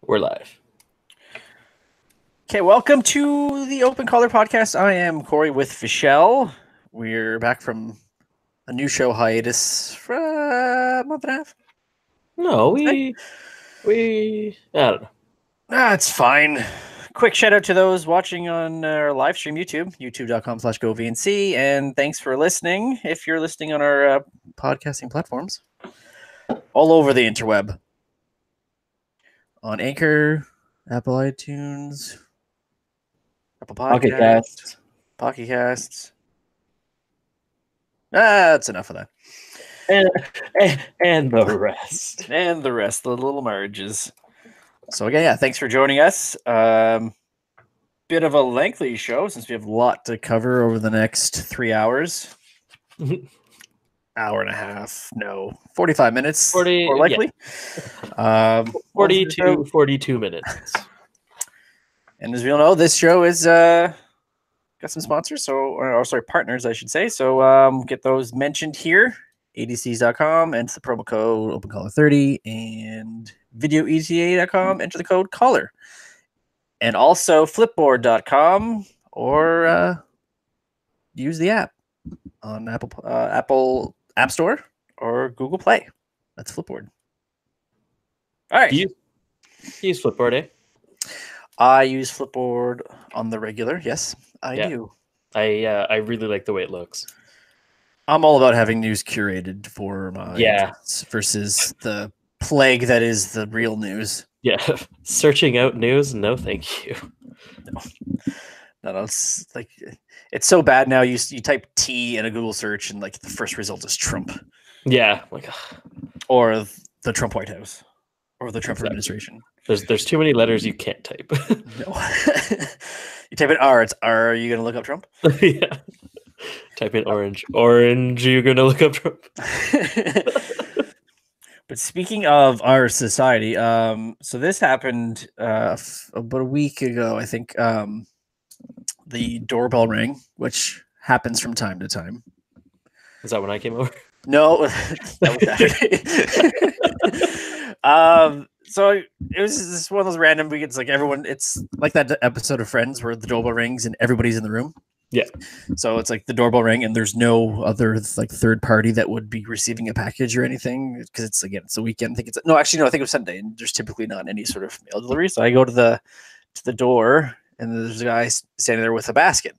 We're live. Okay, welcome to the Open Collar Podcast. I am Cory with Vishal. We're back from a new show hiatus for a month and a half. No, I don't know. It's fine. Quick shout out to those watching on our live stream YouTube, youtube.com/govnc, and thanks for listening. If you're listening on our podcasting platforms, all over the interweb, on Anchor, Apple iTunes, Apple Pocket Podcasts, Casts. Pocket Casts. That's enough of that. And the rest. And the rest, the little marges. So again, yeah, thanks for joining us. Bit of a lengthy show since we have a lot to cover over the next 3 hours. Hour and a half, no, 45 minutes, 40, more likely. Yeah. 42 minutes. And as we all know, this show is got some sponsors, or sorry, partners, I should say. So get those mentioned here. adcs.com, enter the promo code OpenCollar30, and videoeta.com, enter the code COLLAR. And also flipboard.com, or use the app on Apple App Store or Google Play. That's Flipboard. All right. Do you use Flipboard, eh? I use Flipboard on the regular. Yes, I do. I really like the way it looks. I'm all about having news curated for my versus the plague that is the real news. Yeah, searching out news, no thank you. No, it's like it's so bad now. You type T in a Google search and like the first result is Trump. Yeah, like or the Trump White House or the Trump administration. There's too many letters you can't type. No. You type in R, it's R. Are you gonna look up Trump? Yeah. Type in orange. Orange, you're gonna look up Trump. But speaking of our society, so this happened about a week ago, I think. The doorbell rang, which happens from time to time. Is that when I came over? No, that was so it was just one of those random weekends. Like everyone, it's like that episode of Friends where the doorbell rings and everybody's in the room. Yeah. So it's like the doorbell ring and there's no other like third party that would be receiving a package or anything because it's a weekend. I think I think it was Sunday and there's typically not any sort of mail delivery. So I go to the door and there's a guy standing there with a basket.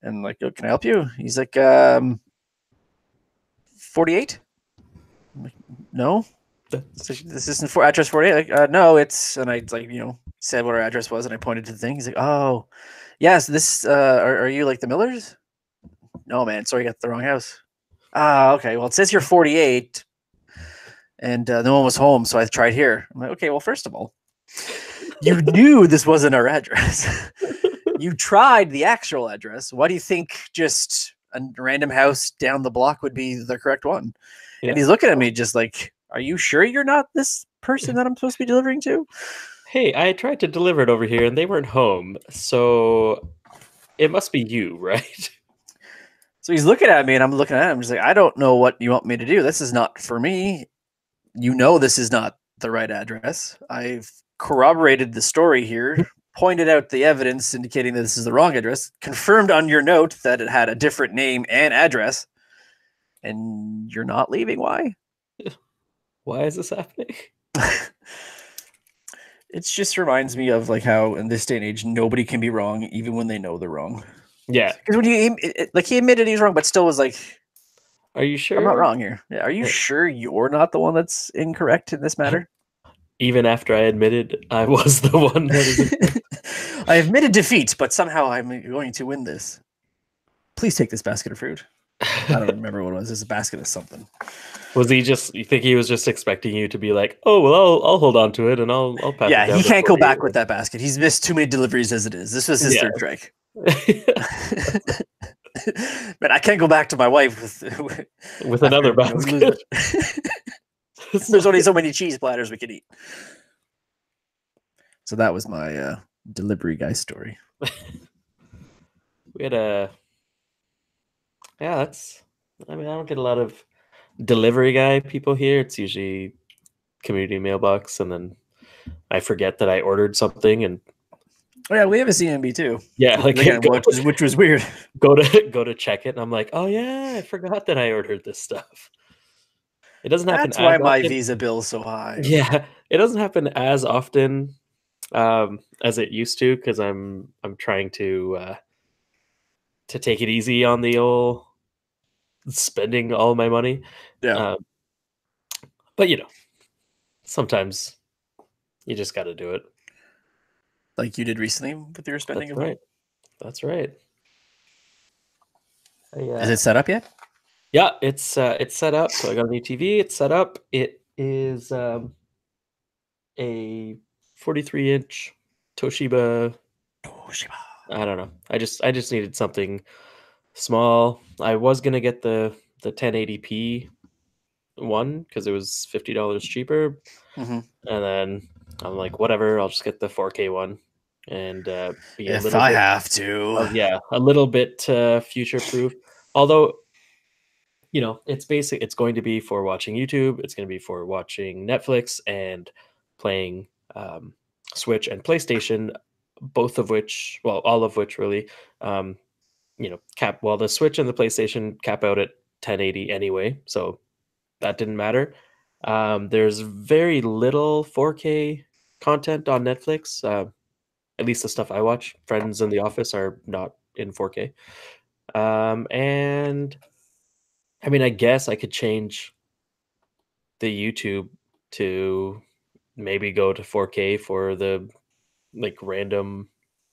And like, oh, can I help you? He's like, 48? Like, no. Like, this isn't for address 48. Like, no, it's, and I like, said what our address was and I pointed to the thing. He's like, oh, yes, this, are you like the Millers? No, man, sorry, I got the wrong house. Ah, okay, well, it says you're 48 and no one was home, so I tried here. I'm like, okay, well, first of all, you knew this wasn't our address. You tried the actual address. Why do you think just a random house down the block would be the correct one? Yeah. And he's looking at me just like, are you sure you're not this person that I'm supposed to be delivering to? Hey, I tried to deliver it over here and they weren't home. So it must be you, right? So he's looking at me and I'm looking at him. I'm just like, I don't know what you want me to do. This is not for me. You know this is not the right address. I've corroborated the story here, pointed out the evidence indicating that this is the wrong address, confirmed on your note that it had a different name and address, and you're not leaving. Why? Why is this happening? It just reminds me of like how in this day and age, nobody can be wrong, even when they know they're wrong. Yeah. Because when he admitted he's wrong, but still was like, are you sure? I'm not wrong here. Yeah. Are you sure you're not the one that's incorrect in this matter? Even after I admitted I was the one that is I admitted defeat, but somehow I'm going to win this. Please take this basket of fruit. I don't remember what it was. It's a basket of something. Was he just? You think he was just expecting you to be like, "Oh well, I'll hold on to it and I'll pass." Yeah, he can't go back with that basket. He's missed too many deliveries as it is. This was his third strike. But I can't go back to my wife with another basket. There's only so many cheese platters we can eat. So that was my delivery guy story. We had a. Yeah, that's. I mean, I don't get a lot of delivery guy people here. It's usually community mailbox and then I forget that I ordered something, and Oh yeah, we have a CMB too. yeah, like Again, which was weird. go to check it, and I'm like, oh yeah, I forgot that I ordered this stuff. It doesn't happen That's as why my often. Visa bill's so high. Yeah, it doesn't happen as often as it used to, because I'm trying to take it easy on the old spending all my money. Yeah, Um, but sometimes you just got to do it. like you did recently with your spending That's of right. money. That's right. Is it set up yet? Yeah, it's set up. So I got a new TV. It's set up. It is a 43-inch Toshiba. I don't know. I just needed something small. I was gonna get the 1080p one because it was $50 cheaper, Mm-hmm. and then I'm like, whatever. I'll just get the 4K one and be a If little I bit. have to. Yeah, a little bit future proof. Although it's basic. It's going to be for watching YouTube. It's going to be for watching Netflix and playing Switch and PlayStation, both of which, well, all of which really, cap. Well, the Switch and the PlayStation cap out at 1080 anyway, so that didn't matter. There's very little 4K content on Netflix. At least the stuff I watch. Friends in the office are not in 4K. And I mean, I guess I could change the YouTube to maybe go to 4K for the like random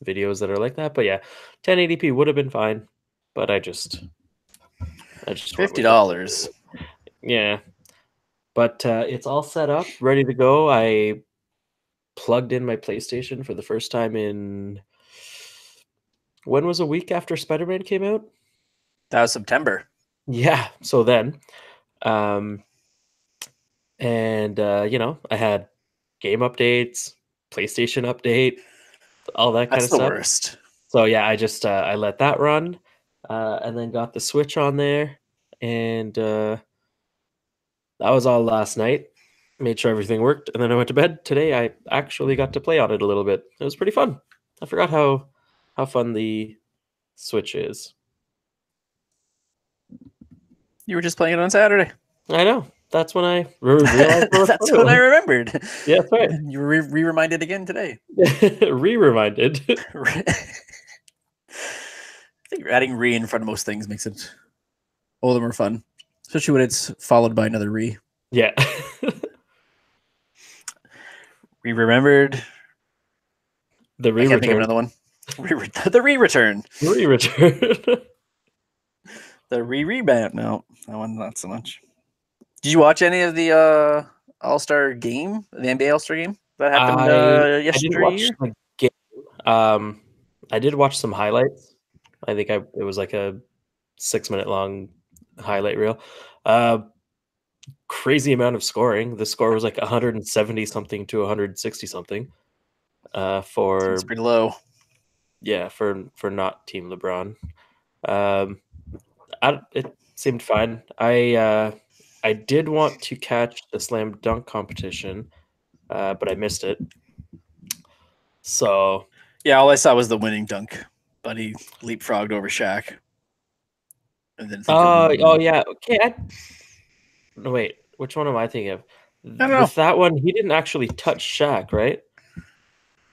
videos that are like that. But yeah, 1080p would have been fine. But I just went with $50. yeah. But it's all set up, ready to go. I plugged in my PlayStation for the first time in when was a week after Spider-Man came out? That was September. Yeah, so then and I had game updates, PlayStation update, all that kind That's of the stuff. worst. So yeah, I just I let that run, and then got the Switch on there, and that was all last night. Made sure everything worked, and then I went to bed. Today I actually got to play on it a little bit. It was pretty fun. I forgot how fun the Switch is. You were just playing it on Saturday. I know. That's when I realized. That's when I remembered. Yeah, that's right. You were re-reminded again today. Re-reminded. I think adding re in front of most things makes it all the more fun, especially when it's followed by another re. Yeah. Re-remembered. The I can't think of re-return. another one. The re-return. Re-return. The re-rebound. No, that one not so much. Did you watch any of the AllStar Game, the NBA AllStar Game that happened I didn't watch yesterday? the game. I did watch some highlights. I think it was like a 6-minute long highlight reel. Crazy amount of scoring. The score was like 170 something to 160 something. For It's pretty low. yeah, for not Team LeBron. It seemed fine. I did want to catch the slam dunk competition, but I missed it. So Yeah, all I saw was the winning dunk, but he leapfrogged over Shaq. And then oh yeah, okay. No, wait, which one am I thinking of? I don't know. With that one, he didn't actually touch Shaq, right?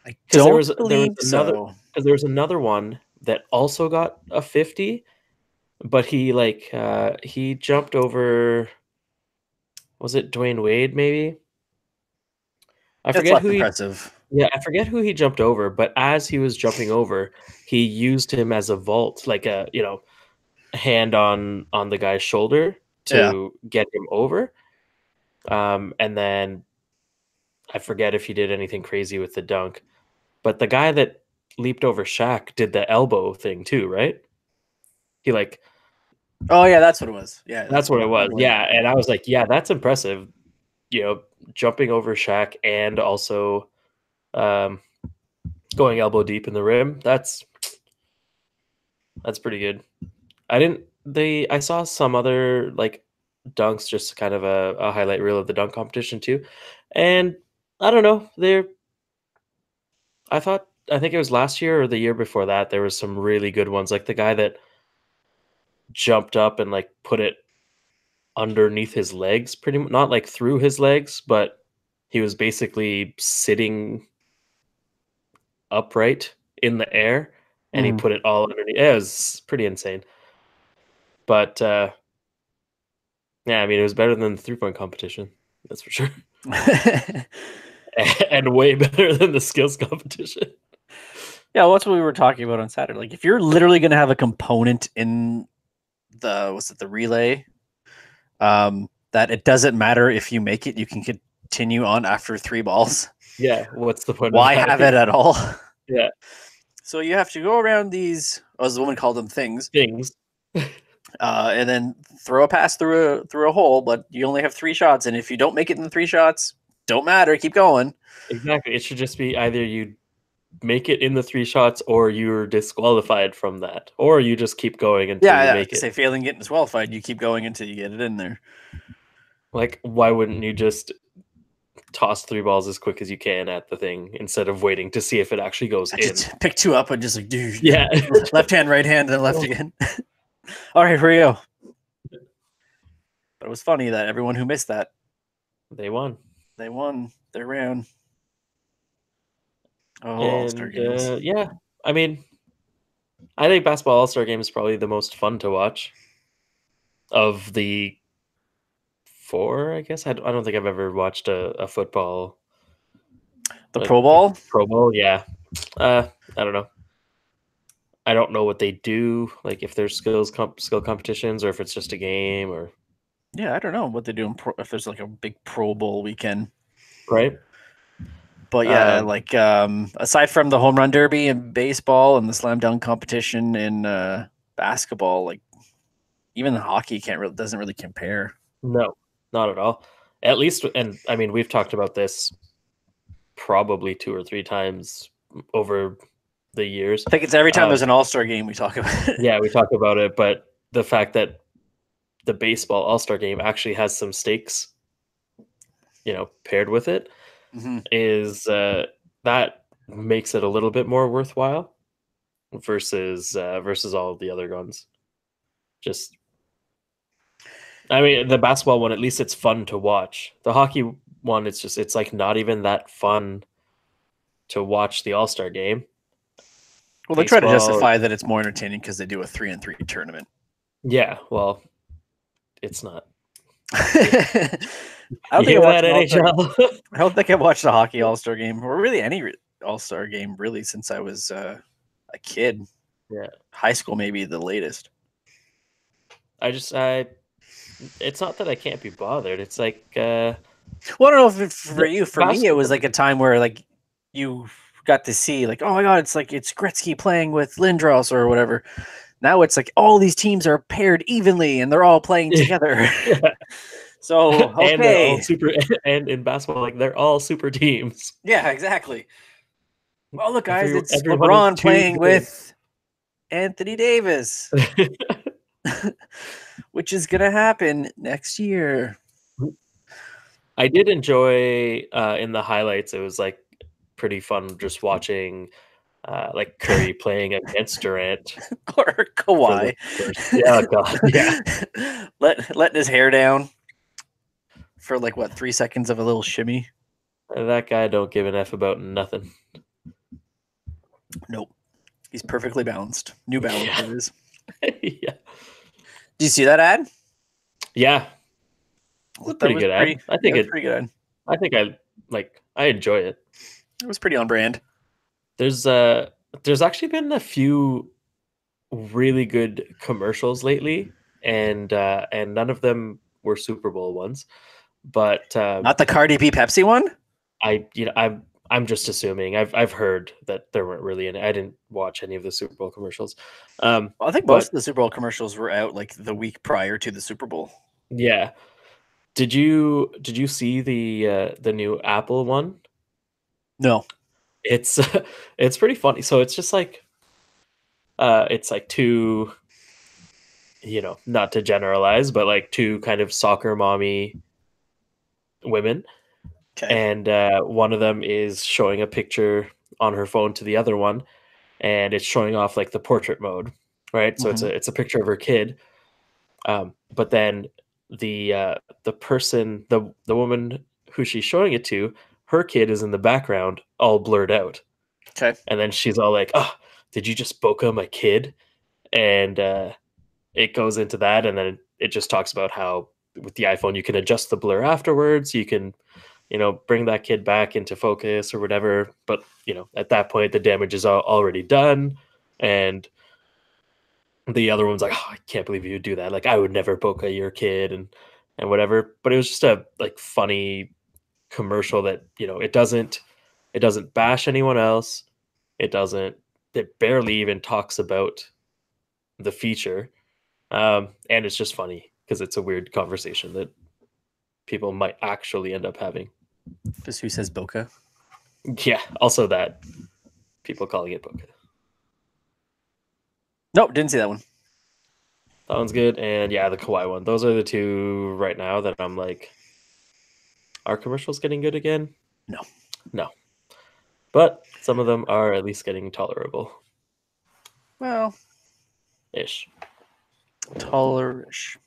I Because don't believe another so. because there was another one that also got a 50, but he jumped over. Was it Dwayne Wade? Maybe I That's forget less who he. impressive. Yeah, I forget who he jumped over, but as he was jumping over, he used him as a vault, like a hand on the guy's shoulder Yeah. to get him over. And then I forget if he did anything crazy with the dunk, but the guy that leaped over Shaq did the elbow thing too, right? He like Oh yeah, that's what it was. Yeah, that's what it was. probably. Yeah, and I was like, yeah, that's impressive. Jumping over Shaq and also um, going elbow deep in the rim. That's pretty good. I saw some other like dunks, just kind of a highlight reel of the dunk competition too. And I don't know, I think it was last year or the year before that. There was some really good ones, like the guy that jumped up and like put it underneath his legs, pretty much, not like through his legs, but he was basically sitting upright in the air, and he Mm. put it all underneath. It was pretty insane. But yeah, I mean, it was better than the 3-point competition. That's for sure. And way better than the skills competition. Yeah, well, that's what we were talking about on Saturday. Like, if you're literally going to have a component in the relay, that it doesn't matter if you make it, you can continue on after 3 balls. Yeah, what's the point? Why have it at all? Yeah. So you have to go around these, as the woman called them, things, and then throw a pass through a hole. But you only have 3 shots, and if you don't make it in the 3 shots, don't matter. Keep going. Exactly. It should just be either you make it in the 3 shots, or you're disqualified from that, or you just keep going until you make it. Say failing getting disqualified, you keep going until you get it in there. Like, why wouldn't you just toss 3 balls as quick as you can at the thing instead of waiting to see if it actually goes in? Just pick 2 up and just like, dude, yeah, left hand, right hand, then left again. All right, here we go. But it was funny that everyone who missed that, they won. They won their round. Oh, All-Star Games. Yeah, I mean, I think basketball All-Star Game is probably the most fun to watch of the 4, I guess. I don't think I've ever watched a football. Pro Bowl? Pro Bowl, yeah. I don't know. I don't know what they do, like if there's skill competitions or if it's just a game, or yeah, I don't know what they do if there's like a big Pro Bowl weekend, right? But yeah, like aside from the home run derby in baseball and the slam dunk competition in basketball, like even the hockey doesn't really compare. No, not at all. At least, and I mean, we've talked about this probably 2 or 3 times over the years. I think it's every time there's an All-Star Game we talk about it. Yeah, we talk about it, but the fact that the baseball All-Star Game actually has some stakes, paired with it, is that makes it a little bit more worthwhile versus all of the other ones. Just, I mean, the basketball one, at least it's fun to watch. The hockey one, it's like not even that fun to watch the All-Star Game. Well, they try to justify that it's more entertaining because they do a 3-on-3 tournament. Yeah, well, it's not. I don't think I watched the hockey All-Star Game, or really any All-Star Game, really, since I was a kid. Yeah, high school maybe the latest. It's not that I can't be bothered. It's like, well, I don't know if for you, for me, it was like a time where like you got to see like, oh my god, it's Gretzky playing with Lindros or whatever. Now it's like all these teams are paired evenly and they're all playing together. Yeah. So okay, and they're all super. And in basketball, like they're all super teams. Yeah, exactly. Well, look, guys, it's LeBron playing with Anthony Davis, which is gonna happen next year. I did enjoy in the highlights. It was like pretty fun just watching like Curry playing against Durant or Kawhi. Yeah, God, yeah. Letting his hair down for like 3 seconds of a little shimmy. That guy don't give an F about nothing. Nope, he's perfectly balanced. New Balance, yeah. It is. Yeah. Do you see that ad? Yeah, it's a pretty good ad. I think it's pretty good ad. I think I enjoy it. It was pretty on brand. There's actually been a few really good commercials lately, and none of them were Super Bowl ones. But not the Cardi B Pepsi one. I'm just assuming. I've heard that there weren't really any. I didn't watch any of the Super Bowl commercials. Well, I think most of the Super Bowl commercials were out like the week prior to the Super Bowl. Yeah. Did you see the new Apple one? No. It's pretty funny. So it's just like it's like 2, not to generalize, but like 2 kind of soccer mommy women. Okay. And one of them is showing a picture on her phone to the other one, and it's showing off like the portrait mode, right? So it's a picture of her kid, but then the person, the woman who she's showing it to, her kid is in the background, all blurred out. Okay. And then she's all like, "Oh, did you just bokeh my kid?" And it goes into that, and then it just talks about how with the iPhone you can adjust the blur afterwards. You can, bring that kid back into focus or whatever. But at that point, the damage is already done, and the other one's like, "Oh, I can't believe you would do that. Like, I would never bokeh your kid," and whatever. But it was just a like funny commercial that it doesn't bash anyone else. It barely even talks about the feature, and it's just funny because it's a weird conversation that people might actually end up having. Just who says bokeh? Yeah, also that people calling it bokeh. Nope, didn't see that one. That one's good, and yeah, the kawaii one. Those are the two right now that I'm like, are commercials getting good again? No, but some of them are at least getting tolerable. Well, Ish. Tolerishable.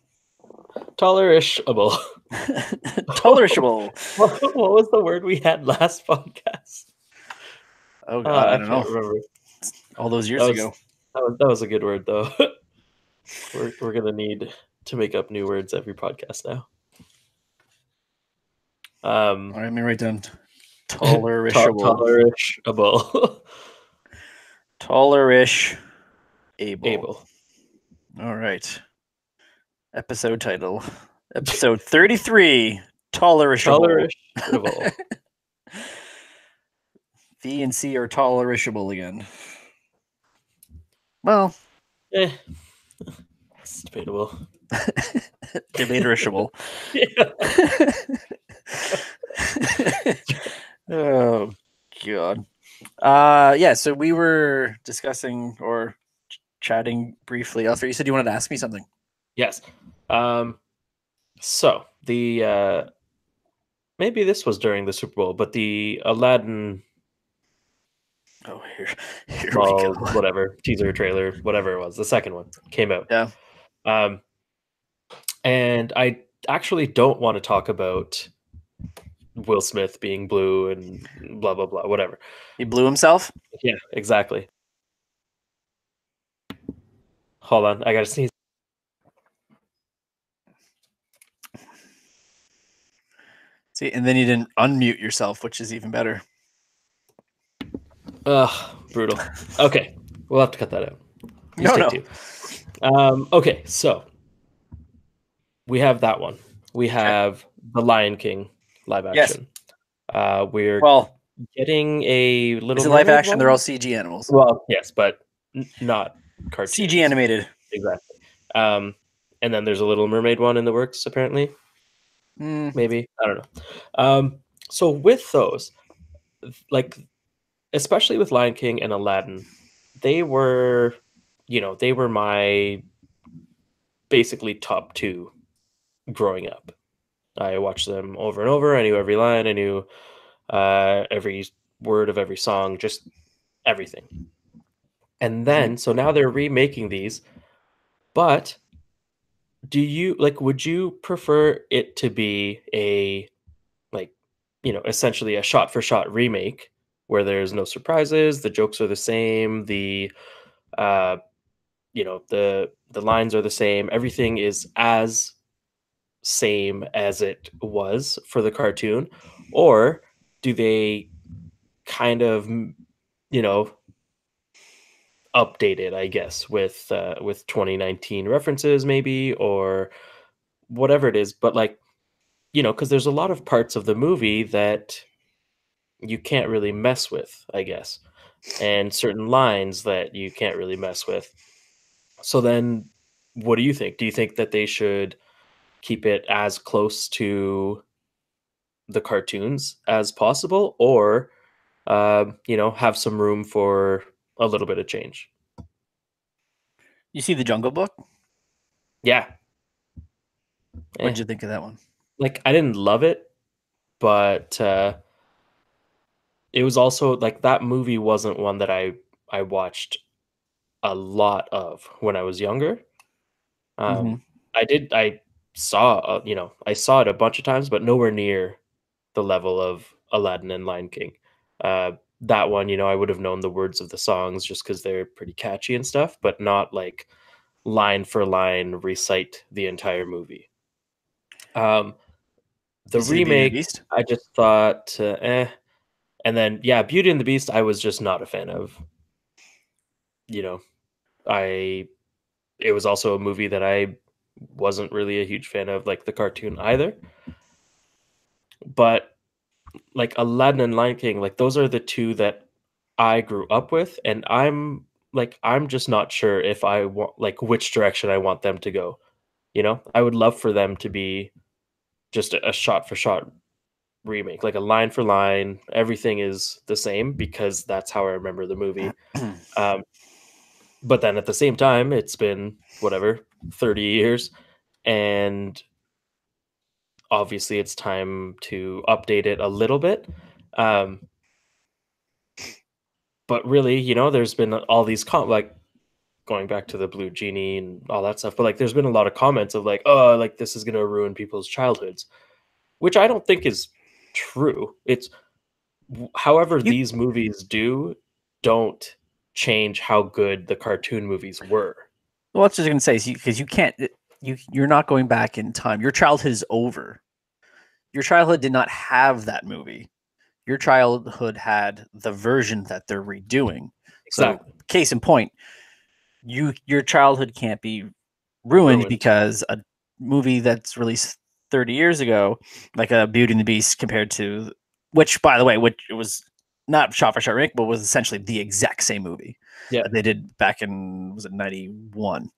Tolerishable. What was the word we had last podcast? Oh God, I don't know. Remember. All those years ago. That was a good word though. We're gonna need to make up new words every podcast now. All right, let me write down tolerishable. Tolerishable. Tolerishable. All right. Episode title. Episode 33. Tolerishable. V and C are tolerishable again. Well, it's debatable. Debaterishable. Oh God. Yeah, so we were discussing or chatting briefly. Alfred, you said you wanted to ask me something. Yes. So the maybe this was during the Super Bowl, but the Aladdin here we go. Whatever, teaser trailer, whatever it was, the second one came out. Yeah. And I actually don't want to talk about Will Smith being blue and blah blah blah, whatever. He blew himself? Yeah, exactly. Hold on, I gotta sneeze. See, and then you didn't unmute yourself, which is even better. Ugh, brutal. Okay, we'll have to cut that out. No. Okay, so we have that one. We have The Lion King live action. Yes. We're getting a Little Is it live action? One? They're all CG animals. Well, yes, but not cartoons. CG animated. Exactly. And then there's a Little Mermaid one in the works, apparently. Maybe. I don't know. So with those, like, especially with Lion King and Aladdin, they were my basically top two growing up. I watched them over and over. I knew every line. I knew every word of every song, just everything. And then, so now they're remaking these, but would you prefer it to be essentially a shot for shot remake where there's no surprises, the jokes are the same, the lines are the same, everything is as same as it was for the cartoon? Or do they kind of update it, I guess, with 2019 references maybe, or whatever it is, but because there's a lot of parts of the movie that you can't really mess with, I guess, and certain lines that you can't really mess with. So then what do you think? Do you think that they should keep it as close to the cartoons as possible, or have some room for a little bit of change? You see The Jungle Book? Yeah. What did you think of that one? Like, I didn't love it, but it was also like that movie wasn't one that I watched a lot of when I was younger. Mm-hmm. I saw, I saw it a bunch of times, but nowhere near the level of Aladdin and Lion King. That one, I would have known the words of the songs just because they're pretty catchy and stuff, but not like line for line recite the entire movie. Um, You the see the Beauty and the remake, Beast? I just thought, and then yeah, Beauty and the Beast, I was just not a fan of. You know, I it was also a movie that I wasn't really a huge fan of, like the cartoon either. But like Aladdin and Lion King, like those are the two that I grew up with, and I'm just not sure if I want like which direction I want them to go. I would love for them to be just a shot for shot remake, like a line for line. Everything is the same because that's how I remember the movie. Um, but then at the same time, it's been whatever 30 years, and obviously it's time to update it a little bit. Um, but really, there's been all these like going back to the blue genie and all that stuff. But like, there's been a lot of comments of like, oh, like this is gonna ruin people's childhoods, which I don't think is true. It's however You these movies don't change how good the cartoon movies were. Well, that's what I was going to say, because you can't, you're not going back in time. Your childhood is over. Your childhood did not have that movie. Your childhood had the version that they're redoing. So, Exactly. case in point, your childhood can't be ruined because a movie that's released 30 years ago, like a Beauty and the Beast, compared to which, by the way, which it was not shot for shot remake, but was essentially the exact same movie that they did back in, was it 91?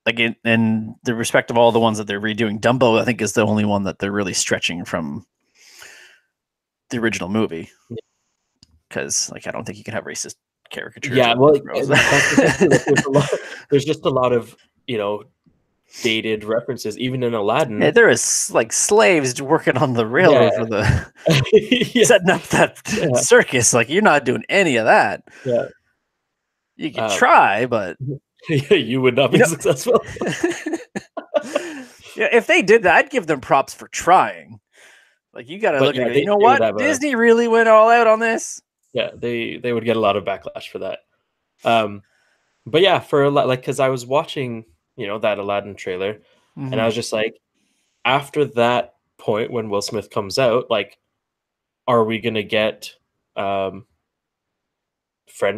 Like in the respect of all the ones that they're redoing, Dumbo I think is the only one that they're really stretching from the original movie, because like I don't think you can have racist caricatures. Yeah, well, that's the thing too. Like, there's just a lot of dated references, even in Aladdin. Yeah, there is like slaves working on the railroad for the Yeah. setting up that circus. Like you're not doing any of that. Yeah, You could try, but you would not be successful. Yeah, if they did that, I'd give them props for trying. Like you got to look at it. You know what? Disney really went all out on this. Yeah, they would get a lot of backlash for that. But yeah, for a lot, like, because I was watching, that Aladdin trailer, and I was just like, after that point when Will Smith comes out, like, are we gonna get friend,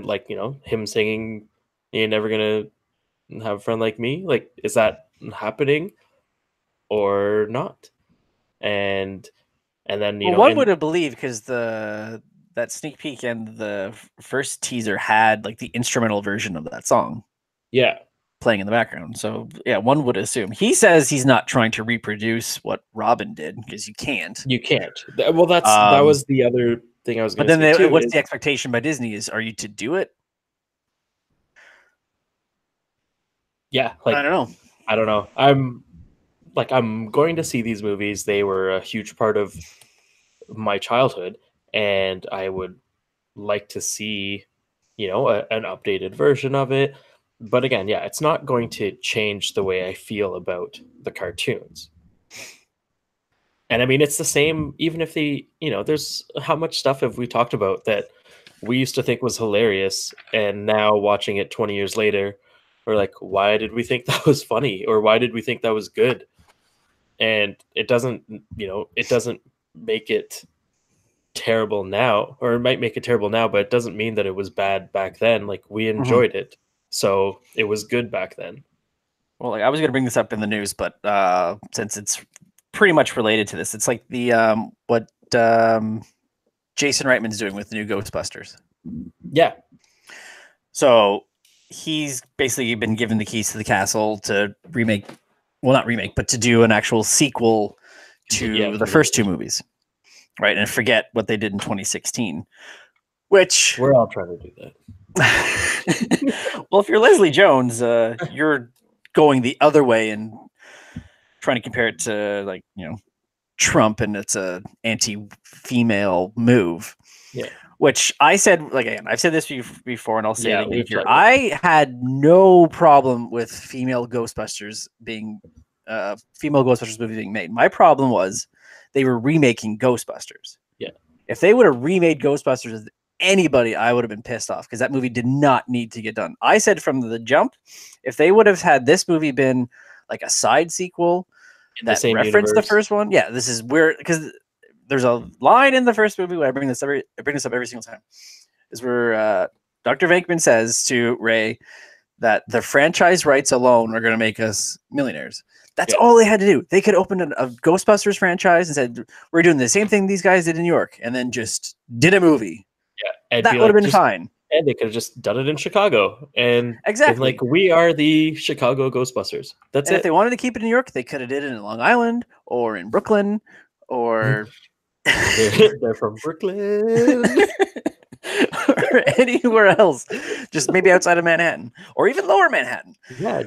like, him singing "You're Never Gonna Have a Friend Like Me"? Like, is that happening or not? And then one would have believed, because that sneak peek and the first teaser had like the instrumental version of that song. Yeah. Playing in the background. So yeah, one would assume. He says he's not trying to reproduce what Robin did, because you can't. You can't. Well, that was the other thing I was going to say. But then what's the expectation by Disney is, are you to do it? Yeah, like I don't know. I'm going to see these movies. They were a huge part of my childhood, and I would like to see, an updated version of it. But again, yeah, it's not going to change the way I feel about the cartoons. And I mean, it's the same, even if there's how much stuff have we talked about that we used to think was hilarious, and now watching it 20 years later, we're like, why did we think that was funny? Or why did we think that was good? And it doesn't make it terrible now, or it might make it terrible now, but it doesn't mean that it was bad back then. Like, we enjoyed it. So it was good back then. Well, like, I was going to bring this up in the news, but since it's pretty much related to this, it's like the what Jason Reitman's doing with the new Ghostbusters. Yeah. So he's basically been given the keys to the castle to remake, well, not remake, but to do an actual sequel to the first two movies, right? And forget what they did in 2016, which we're all trying to do that. Well, if you're Leslie Jones, you're going the other way and trying to compare it to, like, Trump and it's a anti-female move. Yeah. Which I said, like, again, I've said this before, and I'll say it again here. Like I had no problem with female Ghostbusters movie being made. My problem was they were remaking Ghostbusters. Yeah. If they would have remade Ghostbusters with anybody, I would have been pissed off because that movie did not need to get done. I said from the jump, if they would have had this movie been like a side sequel in that the same referenced universe. the first one, yeah, this is where, because there's a line in the first movie where I bring this up every single time, is where Dr. Venkman says to Ray that the franchise rights alone are going to make us millionaires. That's all they had to do. They could open a Ghostbusters franchise and said, we're doing the same thing these guys did in New York, and then just did a movie. Yeah, that would have been fine. And they could have just done it in Chicago. And exactly, like, we are the Chicago Ghostbusters. That's and if they wanted to keep it in New York, they could have did it in Long Island or in Brooklyn or... they're from Brooklyn. or anywhere else, just maybe outside of Manhattan or even lower Manhattan. Yeah,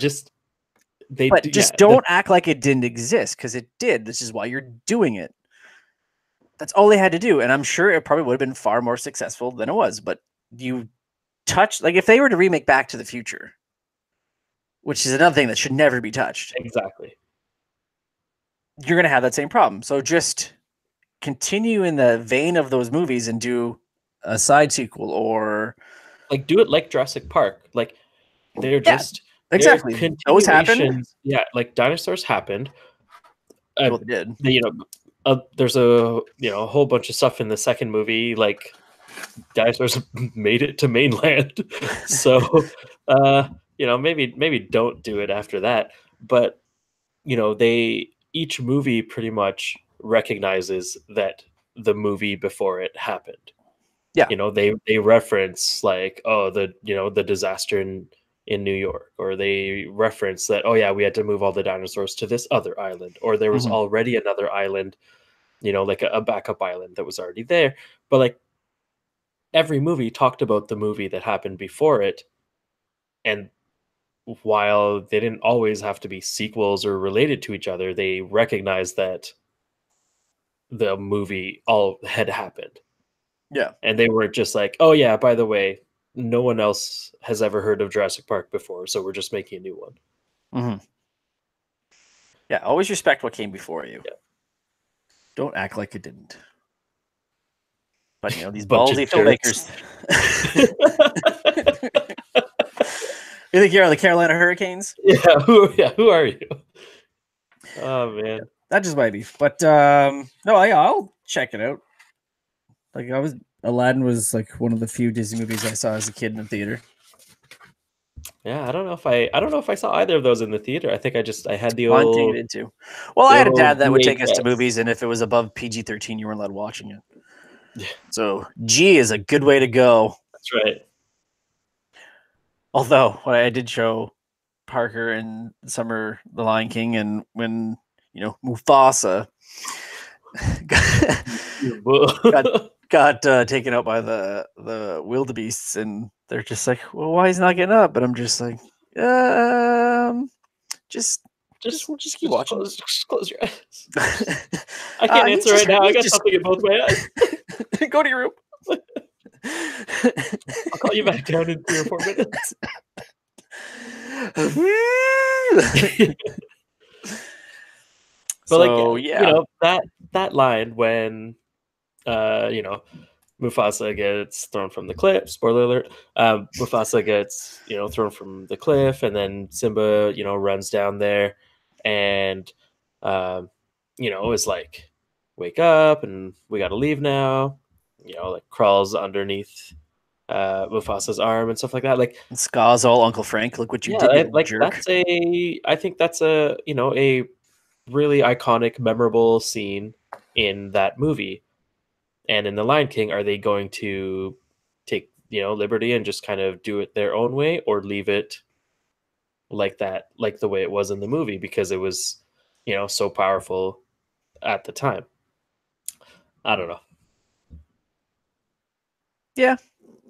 don't act like it didn't exist, because it did. This is why you're doing it. That's all they had to do, and I'm sure it probably would have been far more successful than it was. But you touch, like, if they were to remake Back to the Future, which is another thing that should never be touched, exactly, you're going to have that same problem. So just continue in the vein of those movies and do a side sequel, or like do it like Jurassic Park. Like, they're just exactly those happened. Yeah, like dinosaurs happened. Well, they did. There's a whole bunch of stuff in the second movie, like dinosaurs made it to mainland. So maybe don't do it after that. But each movie pretty much recognizes that the movie before it happened. Yeah. They reference, like, the disaster in New York, or they reference that, oh yeah, we had to move all the dinosaurs to this other island, or there was already another island, like a backup island that was already there. But like, every movie talked about the movie that happened before it, and while they didn't always have to be sequels or related to each other, they recognized that the movie all had happened. Yeah. And they weren't just like, oh yeah, by the way, no one else has ever heard of Jurassic Park before, so we're just making a new one. Mm-hmm. Yeah, always respect what came before you. Yeah. Don't act like it didn't. But these ballsy filmmakers. You think you're on the Carolina Hurricanes? Yeah, who are you? Oh man. That just might be. But no, I'll check it out. Like, Aladdin was like one of the few Disney movies I saw as a kid in the theater. Yeah, I don't know if I saw either of those in the theater. I think I had the old. Well, I had a dad that would take us to movies, and if it was above PG-13, you weren't allowed watching it. Yeah. So G is a good way to go. That's right. Although I did show Parker in Summer The Lion King, and when Mufasa got taken out by the wildebeests, and they're just like, well, why he's not getting up? But I'm just like, just keep watching. Just close your eyes. I can't answer right now. I got something in both my eyes. Go to your room. I'll call you back down in 3 or 4 minutes. But that line when Mufasa gets thrown from the cliff. Spoiler alert. Mufasa gets thrown from the cliff, and then Simba runs down there, and is like, wake up, and we got to leave now. Like, crawls underneath Mufasa's arm and stuff like that. Like, Ska's all Uncle Frank. Look what you did, like jerk. I think that's a really iconic, memorable scene in that movie. And in The Lion King, are they going to take liberty and just kind of do it their own way, or leave it like that, like the way it was in the movie, because it was so powerful at the time? I don't know. Yeah,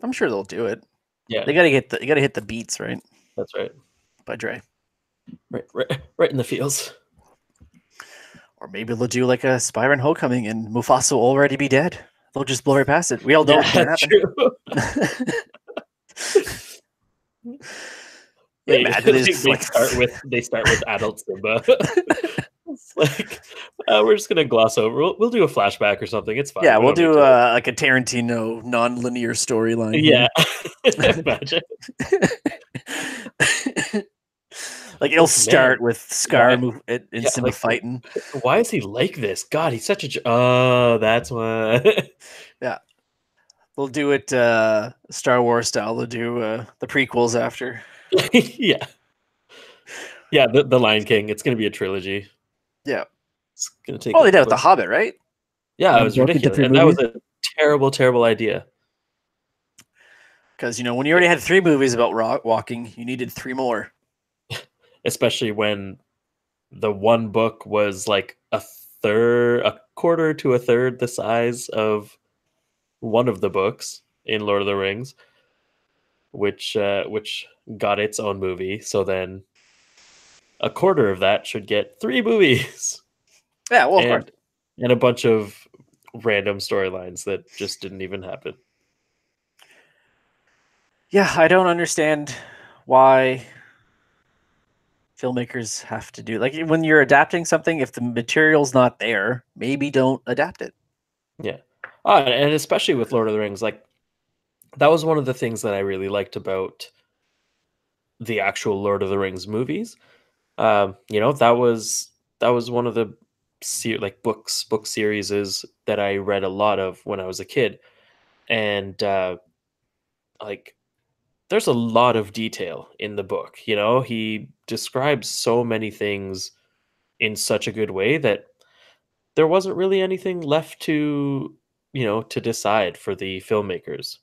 I'm sure they'll do it. Yeah, they gotta hit the beats, right? That's right. By Dre. Right in the feels. Or maybe they'll do like a Spyro and Homecoming and Mufasa will already be dead. They'll just blow right past it. We all know what's going to happen. Imagine they start with adult Simba. It's like we're just gonna gloss over. We'll do a flashback or something. It's fine. Yeah, we'll do like a Tarantino non-linear storyline. Yeah, imagine. Like it'll start with Scar and Simba fighting. Why is he like this? God, he's such a. Oh, that's why. Yeah, we'll do it Star Wars style. We'll do the prequels after. Yeah. Yeah, the Lion King. It's going to be a trilogy. Yeah. It's going to take. Oh, they did with The Hobbit, right? Yeah, it was ridiculous. And that was a terrible, terrible idea. Because, when you already had 3 movies about walking, you needed 3 more. Especially when the one book was like a quarter to a third the size of one of the books in Lord of the Rings, which got its own movie. So then a quarter of that should get 3 movies. Yeah, well, of course. And a bunch of random storylines that just didn't even happen. Yeah, I don't understand why filmmakers have to do like when you're adapting something, if the material's not there, maybe don't adapt it. Yeah. And especially with Lord of the Rings, like that was one of the things that I really liked about the actual Lord of the Rings movies. That was one of the book series that I read a lot of when I was a kid. And there's a lot of detail in the book. He describes so many things in such a good way that there wasn't really anything left to decide for the filmmakers.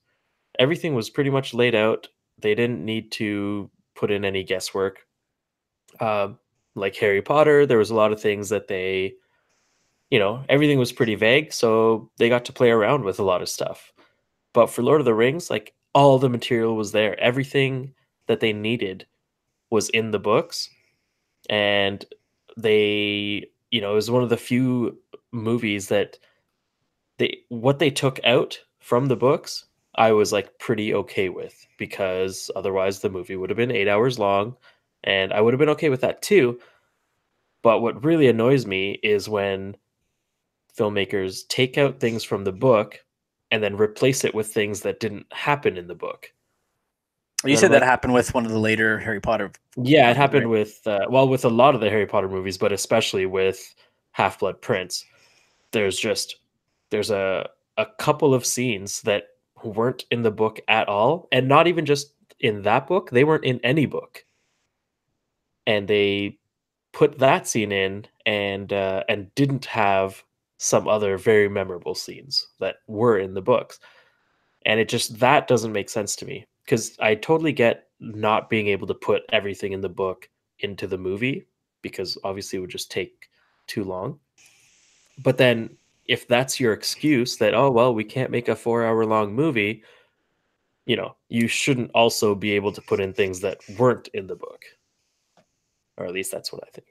Everything was pretty much laid out. They didn't need to put in any guesswork. Like Harry Potter, there was a lot of things that everything was pretty vague, so they got to play around with a lot of stuff. But for Lord of the Rings, like all the material was there. Everything that they needed was in the books. And it was one of the few movies that what they took out from the books, I was like pretty okay with, because otherwise the movie would have been 8 hours long, and I would have been okay with that too. But what really annoys me is when filmmakers take out things from the book and then replace it with things that didn't happen in the book. You said that happened with one of the later Harry Potter. Yeah, it happened with with a lot of the Harry Potter movies, but especially with Half-Blood Prince. There's a couple of scenes that weren't in the book at all, and not even just in that book, they weren't in any book. And they put that scene in and didn't have some other very memorable scenes that were in the books. And that doesn't make sense to me, because I totally get not being able to put everything in the book into the movie, because obviously it would just take too long. But then if that's your excuse that, oh, well, we can't make a 4-hour long movie, you shouldn't also be able to put in things that weren't in the book. Or at least that's what I think.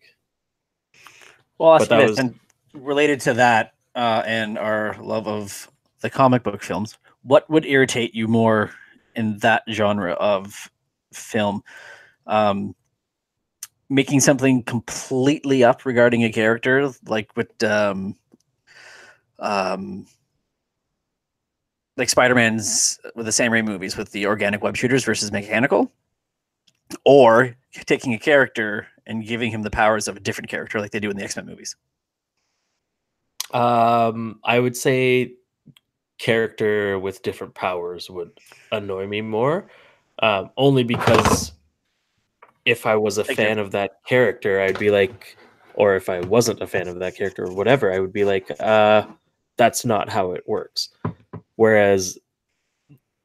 Well, and related to that and our love of the comic book films, what would irritate you more in that genre of film? Making something completely up regarding a character, like with like Spider-Man's with the Sam Raimi movies with the organic web shooters versus mechanical, or taking a character and giving him the powers of a different character like they do in the X-Men movies. I would say character with different powers would annoy me more, only because if I was a fan of that character, I'd be like, or if I wasn't a fan of that character or whatever, I would be like, that's not how it works. Whereas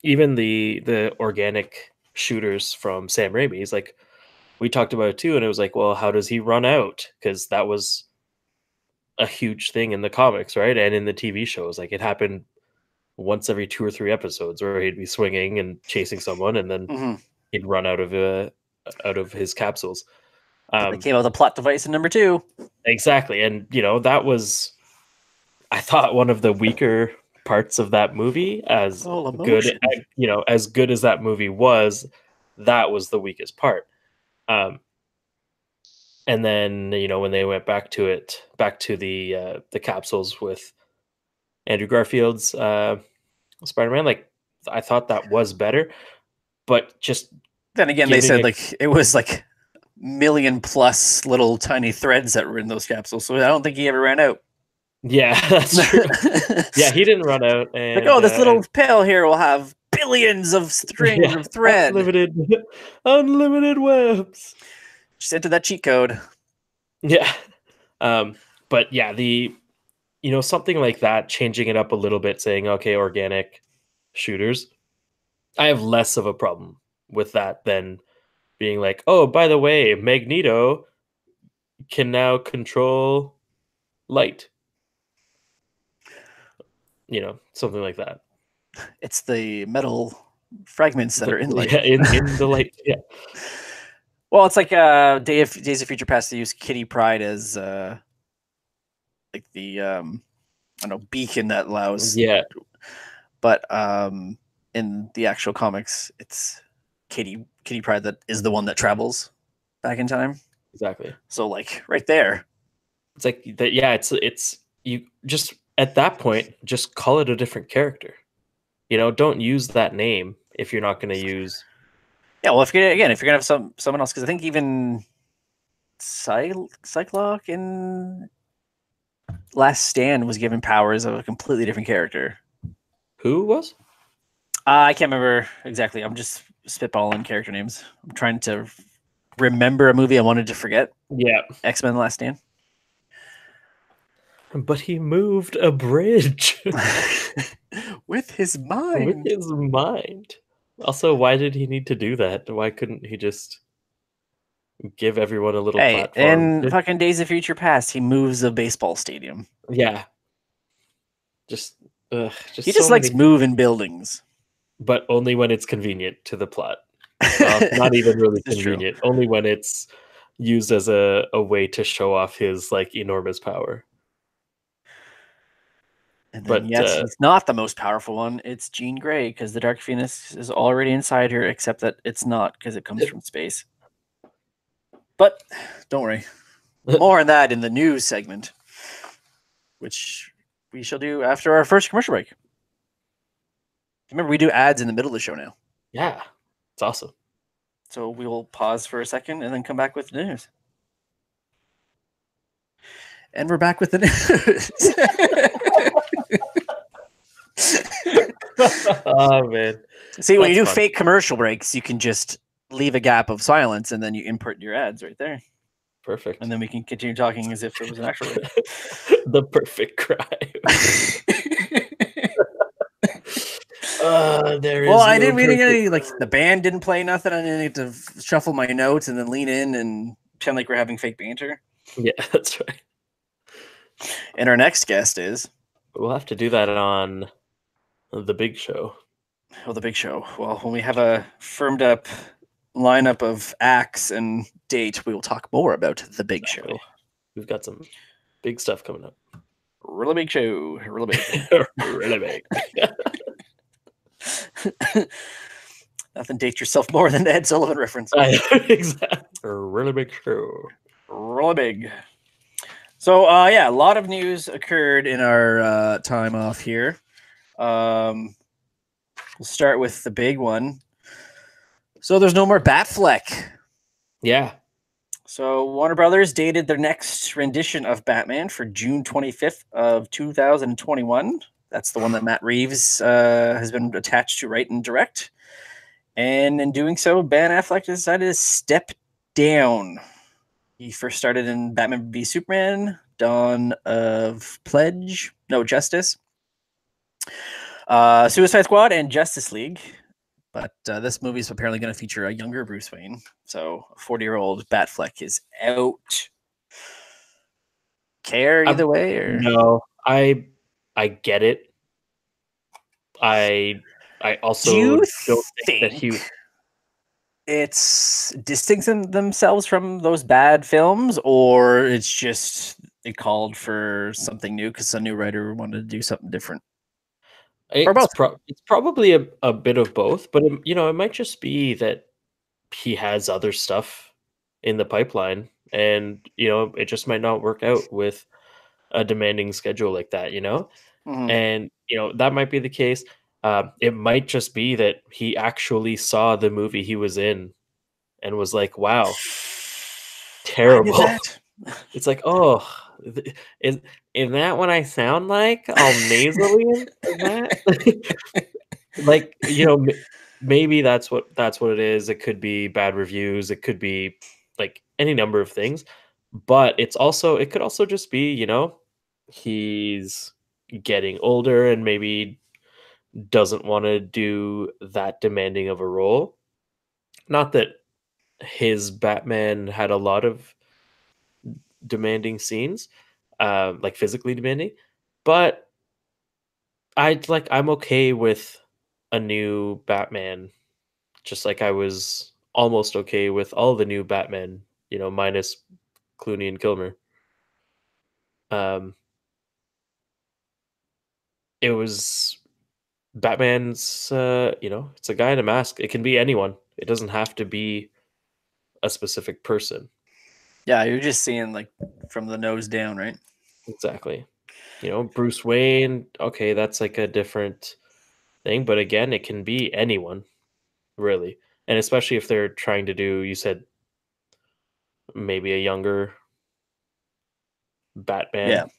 even the organic shooters from Sam Raimi's, like we talked about it too, and it was like, well, how does he run out? Because that was a huge thing in the comics, right? And in the TV shows, like it happened once every 2 or 3 episodes where he'd be swinging and chasing someone, and then he'd run out of his capsules. They came out with a plot device in number 2. Exactly. And, that was, I thought, one of the weaker parts of that movie. As good, as good as that movie was, that was the weakest part. And then, when they went back to the capsules with Andrew Garfield's Spider-Man, like, I thought that was better, but just then again, they said like it was like million plus little tiny threads that were in those capsules, so I don't think he ever ran out. Yeah, that's true. Yeah, he didn't run out. And, like, this little pill here will have billions of strings of thread. Unlimited webs. Just enter that cheat code. Yeah. But yeah, something like that, changing it up a little bit, saying, okay, organic shooters, I have less of a problem with that than being like, oh, by the way, Magneto can now control light. Something like that. It's the metal fragments that are in light. Yeah, in the light. Yeah. Well, it's like Days of Future Past. They use Kitty Pryde as like the I don't know, beacon that allows. Yeah. But in the actual comics, it's Kitty Pryde that is the one that travels back in time. Exactly. So like right there, it's like that. Yeah, it's you just at that point just call it a different character. Don't use that name if you're not going to use. Yeah, well, if you're gonna have someone else, because I think even Cyclops in Last Stand was given powers of a completely different character. Who was? I can't remember exactly. I'm just spitballing character names. I'm trying to remember a movie I wanted to forget. Yeah, XMen: Last Stand. But he moved a bridge with his mind. Also, why did he need to do that? Why couldn't he just give everyone a little platform? In fucking Days of Future Past, he moves a baseball stadium. Yeah. He just likes moving buildings. But only when it's convenient to the plot. Not even really convenient. Only when it's used as a way to show off his like enormous power. And then, he's not the most powerful one. It's Jean Grey, because the Dark Phoenix is already inside her, except that it's not, because it comes from space. But don't worry. More on that in the news segment, which we shall do after our first commercial break. Remember, we do ads in the middle of the show now. Yeah, it's awesome. So we will pause for a second and then come back with the news. And we're back with the news. Oh, man. See, when you do fake commercial breaks, you can just leave a gap of silence and then you input your ads right there. Perfect. And then we can continue talking as if it was an actual break. The perfect crime. I didn't really like the band didn't play nothing. I didn't need to shuffle my notes and then lean in and pretend like we're having fake banter. Yeah, that's right. And our next guest is. We'll have to do that on The Big Show. Oh, The Big Show. Well, when we have a firmed up lineup of acts and date, we will talk more about The Big Show. We've got some big stuff coming up. Really big show. Really big. Really big. Nothing dates yourself more than the Ed Sullivan reference. Exactly. Really big show. Really big. So, a lot of news occurred in our time off here. We'll start with the big one. So, there's no more Batfleck. Yeah. So, Warner Brothers dated their next rendition of Batman for June 25th of 2021. That's the one that Matt Reeves has been attached to write and direct. And in doing so, Ben Affleck decided to step down. He first started in Batman v Superman, Dawn of Justice, Suicide Squad, and Justice League. But this movie is apparently going to feature a younger Bruce Wayne. So a 40-year-old Batfleck is out. Care either way? Or? No, I get it. I also don't think that he. it's distancing themselves from those bad films, or it's just it called for something new because a new writer wanted to do something different, or both. It's probably a bit of both, but it might just be that he has other stuff in the pipeline, and it just might not work out with a demanding schedule like that. Mhm. And that might be the case. It might just be that he actually saw the movie he was in and was like, "Wow, Why did terrible." that? It's like, "Oh, is is that what I sound like? All nasally like that?" Like, maybe that's what it is. It could be bad reviews, it could be, like, any number of things, but it could also just be, he's getting older and maybe doesn't wanna do that demanding of a role. Not that his Batman had a lot of demanding scenes, like, physically demanding, but I'm okay with a new Batman, just like I was almost okay with all the new Batman, minus Clooney and Kilmer. Um, it was Batman's, it's a guy in a mask. It can be anyone. It doesn't have to be a specific person. Yeah, you're just seeing like from the nose down, right? Exactly. Bruce Wayne, okay, that's like a different thing, but again, it can be anyone, really. And especially if they're trying to do, you said maybe a younger Yeah. Batman,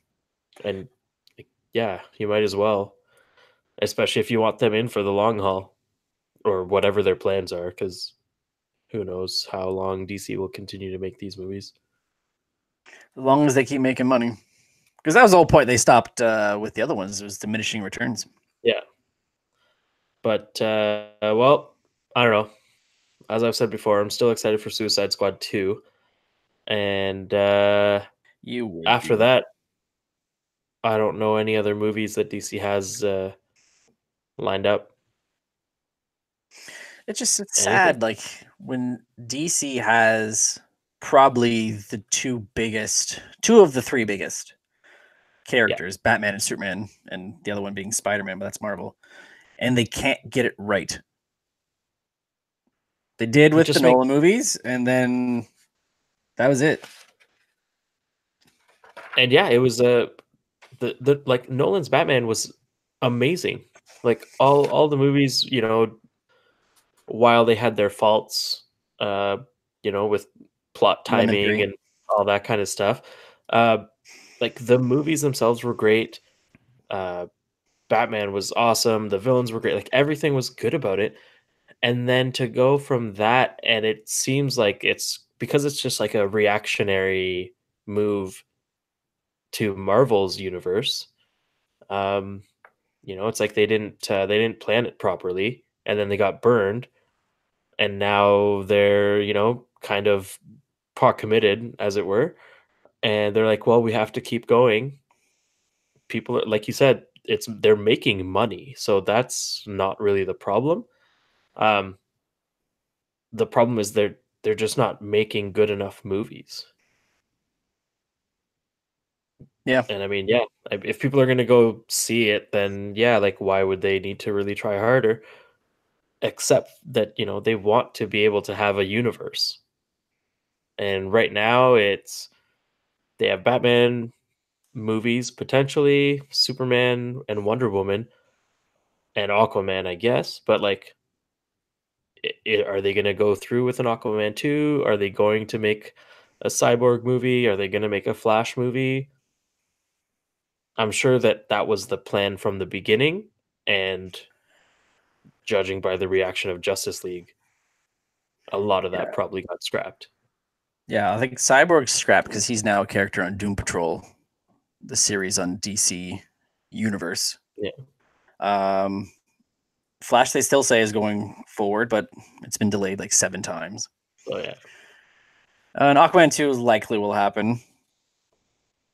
and like, yeah, you might as well, especially if you want them in for the long haul or whatever their plans are, because who knows how long DC will continue to make these movies. As long as they keep making money, because that was the whole point. They stopped with the other ones. It was diminishing returns. Yeah, but well, I don't know. As I've said before, I'm still excited for Suicide Squad 2, and You would after be. that, I don't know any other movies that DC has lined up. It's Anything? sad. Like when DC has probably the two of the three biggest Yeah, characters, Batman and Superman, and the other one being Spider-Man, but that's Marvel, and they can't get it right. They did it with the just makes Nolan movies, and then that was it. and yeah, it was the like Nolan's Batman was amazing. Like all the movies, while they had their faults, uh, with plot One and timing three. and all that kind of stuff, uh, like the movies themselves were great. Uh, Batman was awesome. The villains were great. Like everything was good about it. And then to go from that, and it seems like it's because it's just like a reactionary move to Marvel's universe. Um, it's like they didn't plan it properly, and then they got burned, and now they're kind of pot committed, as it were, and they're like, well, we have to keep going. People are, like you said, they're making money, so that's not really the problem. Um, the problem is they're just not making good enough movies. Yeah, And I mean, yeah, if people are gonna go see it, then yeah, like why would they need to really try harder? Except that they want to be able to have a universe, and right now they have Batman movies, potentially Superman and Wonder Woman and Aquaman, I guess. But like, are they going to go through with an Aquaman 2? Are they going to make a Cyborg movie? Are they going to make a Flash movie? I'm sure that that was the plan from the beginning, and judging by the reaction of Justice League, a lot of that yeah, probably got scrapped. yeah. I think Cyborg's scrapped because he's now a character on Doom Patrol, the series on DC Universe. Yeah. Um, Flash, they still say is going forward, but it's been delayed like 7 times. Oh yeah. And Aquaman 2 likely will happen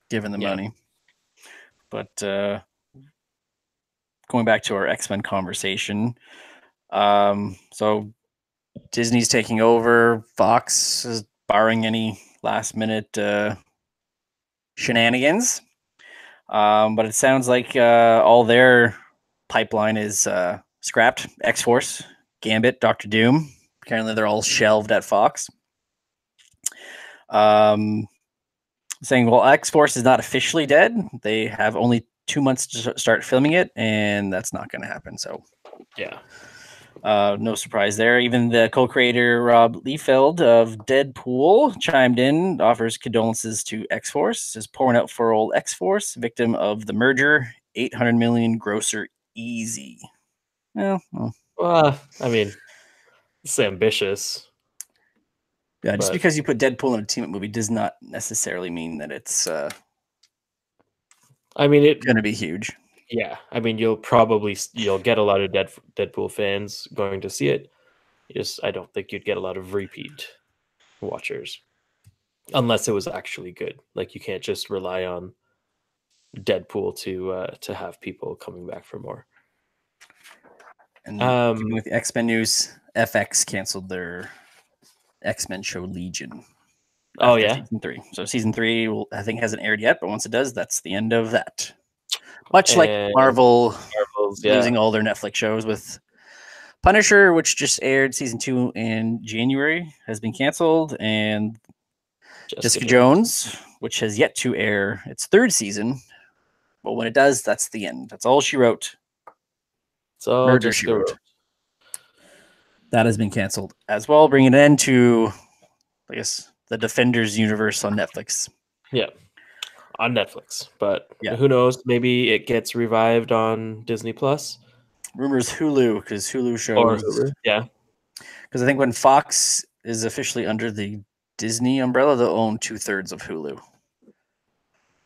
given the Yeah. money. But going back to our X Men conversation, so Disney's taking over. Fox is barring any last minute shenanigans. But it sounds like all their pipeline is scrapped. X-Force, Gambit, Doctor Doom. Apparently, they're all shelved at Fox. Saying, well, X-Force is not officially dead. They have only 2 months to start filming it, and that's not going to happen. So, Yeah. no surprise there. Even the co-creator Rob Liefeld of Deadpool chimed in, offers condolences to X-Force, is pouring out for old X-Force, victim of the merger, 800 million grosser easy. Well, I mean, it's ambitious. yeah, just but because you put Deadpool in a team-up movie does not necessarily mean that it's I mean, going to be huge. yeah. I mean, you'll get a lot of Deadpool fans going to see it. I don't think you'd get a lot of repeat watchers unless it was actually good. Like, you can't just rely on Deadpool to have people coming back for more. And keeping with the X-Men news, FX canceled their X-Men show Legion. Oh yeah, season 3. So season 3, I think, hasn't aired yet, but once it does, that's the end of that. Much like Marvel's losing all their Netflix shows, with Punisher, which just aired season 2 in January, has been canceled, and Jessica Jones, which has yet to air its 3rd season. But when it does, that's the end. That's all she wrote. It's all Murder, She Wrote. That has been canceled as well, bringing an end to, I guess, the Defenders universe on Netflix. Yeah, on Netflix. But who knows? Maybe it gets revived on Disney Plus. Rumors Hulu, because Hulu shows. Or Hulu, yeah. Because I think when Fox is officially under the Disney umbrella, they'll own 2/3 of Hulu.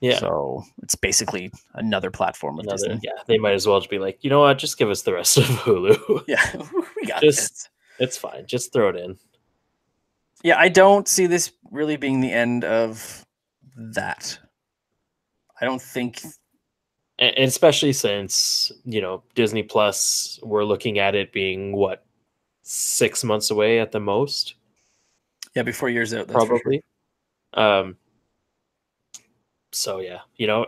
Yeah. So it's basically another platform of Disney. Yeah, they might as well just be like, you know what? Just give us the rest of Hulu. Yeah, we got this. It's fine. Just throw it in. Yeah, I don't see this really being the end of that. I don't think, and especially since, Disney Plus, we're looking at it being 6 months away at the most. Yeah, before year's out, that's probably. For sure. So yeah,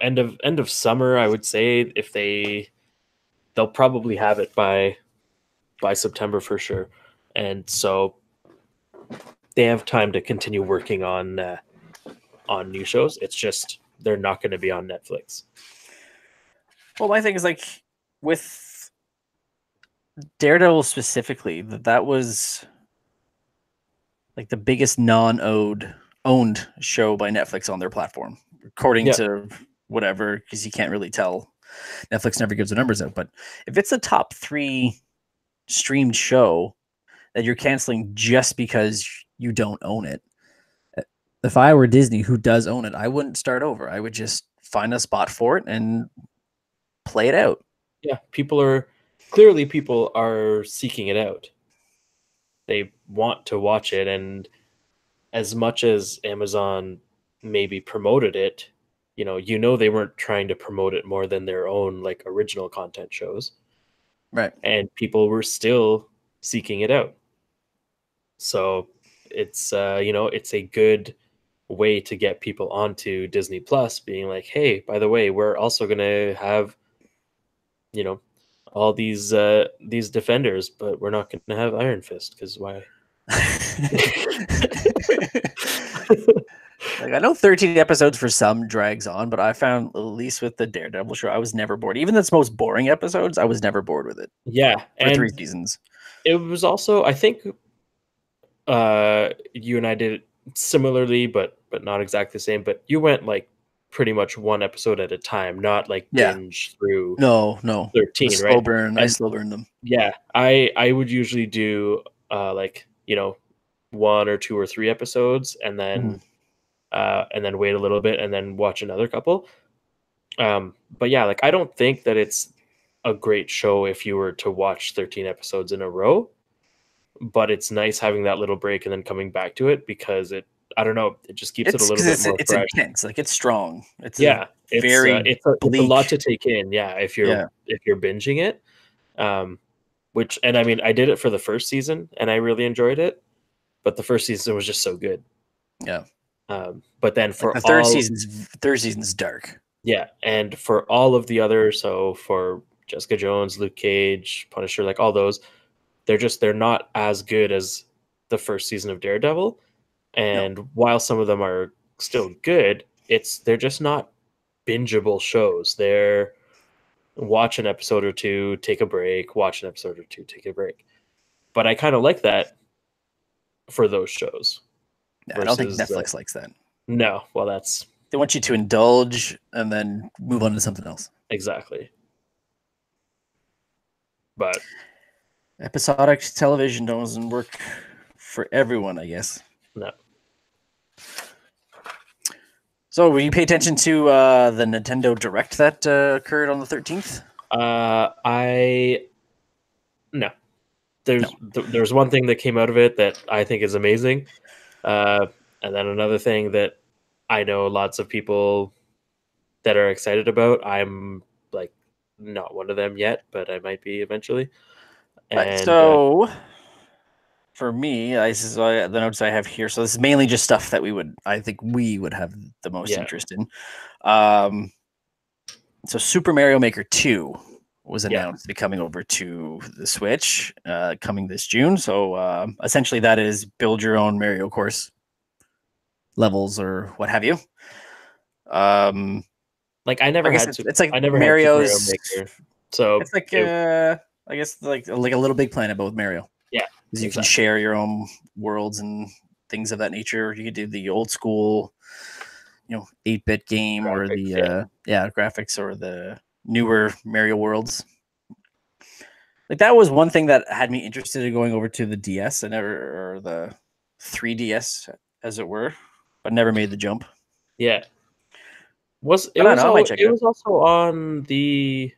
end of summer, I would say, if they'll probably have it by September for sure, and so they have time to continue working on new shows. It's just they're not going to be on Netflix. Well, my thing is, like, with Daredevil specifically, that was like the biggest non-owned show by Netflix on their platform, according to whatever, because you can't really tell. Netflix never gives the numbers out, but if it's a top 3 streamed show that you're canceling just because you don't own it, if I were Disney, who does own it, I wouldn't start over. I would just find a spot for it and play it out. Yeah, people are seeking it out. They want to watch it, and as much as Amazon maybe promoted it, they weren't trying to promote it more than their own original content shows. Right. And people were still seeking it out. So it's it's a good way to get people onto Disney Plus, being like, hey, by the way, we're also going to have all these Defenders, but we're not going to have Iron Fist, because why? I know 13 episodes for some drags on, but I found, at least with the Daredevil show, I was never bored. Even its most boring episodes, I was never bored with it. Yeah, for 3 seasons. It was also, I think, you and I did it similarly, but not exactly the same. But you went pretty much one episode at a time, not binge through. No, 13, slow right? burn. I slow burned them. Yeah, I would usually do 1 or 2 or 3 episodes, and then wait a little bit and then watch another couple. But yeah, I don't think that it's a great show if you were to watch 13 episodes in a row, but it's nice having that little break and then coming back to it, because I don't know, it just keeps it a little bit more fresh. It's intense, it's strong. It's it's a lot to take in. Yeah, if you're binging it. And I mean, I did it for the first season, and I really enjoyed it. But the first season was just so good. Yeah. But then Like for the all, third season's dark. yeah, and for all of the other, so for Jessica Jones, Luke Cage, Punisher, like all those, they're not as good as the first season of Daredevil. No. And while some of them are still good, they're just not bingeable shows. They're watch an episode or two, take a break, watch an episode or two, take a break. But I kind of like that for those shows Yeah, I don't think versus Netflix likes that. no. Well, that's They want you to indulge and then move on to something else. exactly. But Episodic television doesn't work for everyone, I guess. no. So, will you pay attention to the Nintendo Direct that occurred on the 13th? I no. No. There's one thing that came out of it that I think is amazing, and then another thing that I know lots of people that are excited about. I'm like not one of them yet, but I might be eventually. And So, for me, this is the notes I have here. So, this is mainly just stuff that I think we would have the most yeah, interest in. So, Super Mario Maker 2 was announced to be coming over to the Switch coming this June. So, essentially, that is build your own Mario course levels or what have you. like I never I guess had it's like I never Mario's. had Super Mario Maker, so It's like I guess like a Little Big Planet, but with Mario. yeah, Because you can share your own worlds and things of that nature. You could do the old school, 8-bit game graphics, or the graphics or the newer Mario worlds. Like that was one thing that had me interested in going over to the DS or the 3DS, as it were, but never made the jump. yeah. I might check it out. Was also on the.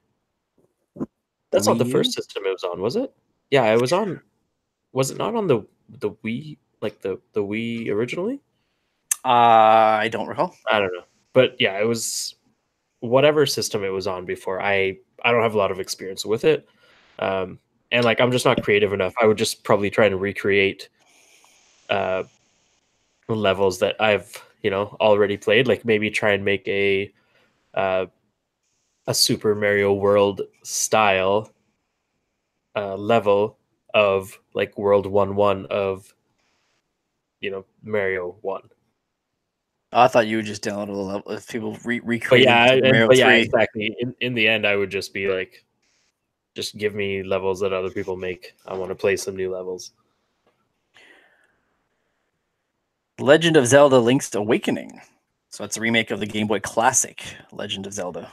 That's not the Wii U? first system it was on, was it? Yeah, it was on. Was it not on the Wii, like the Wii originally? I don't recall. I don't know, but yeah, it was whatever system it was on before. I don't have a lot of experience with it, and like I'm just not creative enough. I would just probably try to recreate levels that I've already played. Like maybe try and make uh, a Super Mario World style level of like World 1-1 of Mario 1. I thought you would just download a level if people But recreated yeah, Mario 3. exactly. In the end, I would just be like, just give me levels that other people make. I want to play some new levels. Legend of Zelda: Link's Awakening. So it's a remake of the Game Boy Classic Legend of Zelda.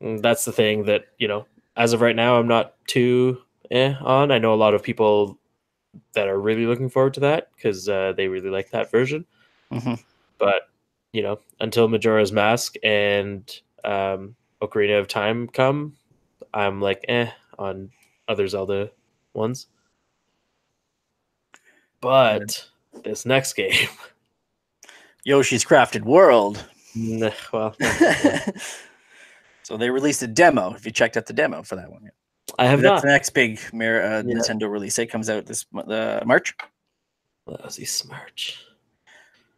And that's the thing that as of right now, I'm not too on. I know a lot of people that are really looking forward to that because they really like that version. Mm-hmm. But until Majora's Mask and Ocarina of Time come, I'm like on other Zelda ones. But this next game, Yoshi's Crafted World. well, so they released a demo. If you checked out the demo for that one, yeah. I have That's not. the next big Nintendo release. It comes out this March. Lousy smarch.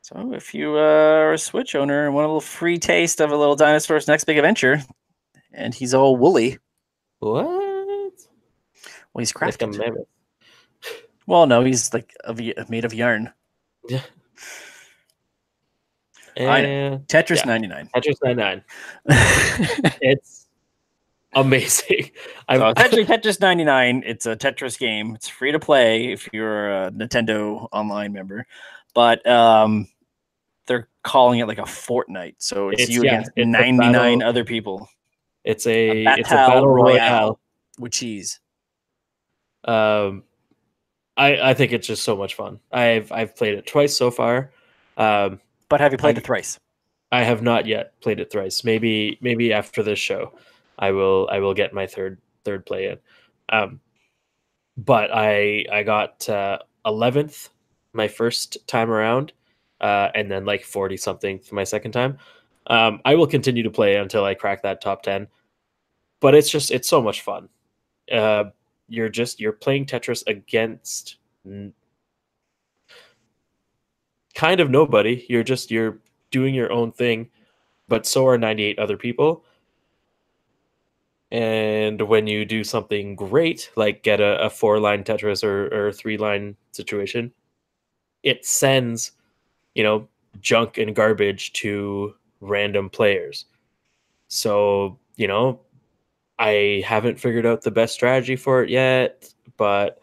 So if you are a Switch owner and want a little free taste of a little dinosaur's next big adventure, and he's all woolly. What? Well, he's crafted. Like a mammoth. Well, no, he's like made of yarn. Yeah. I know. Tetris 99. Tetris 99. It's amazing. So it's actually Tetris 99. It's a Tetris game. It's free to play if you're a Nintendo Online member, but they're calling it like a Fortnite. So it's you against 99 other people. It's a battle royale with cheese. I think it's just so much fun. I've played it twice so far. But have you played it thrice? I have not yet played it thrice. Maybe after this show, I will get my third play in. But I got 11th my first time around, and then like 40 something for my second time. I will continue to play until I crack that top 10. But it's so much fun. you're playing Tetris against kind of nobody. You're doing your own thing, but so are 98 other people. And when you do something great, like get a 4-line Tetris or a 3-line situation, it sends, junk and garbage to random players. So, I haven't figured out the best strategy for it yet, but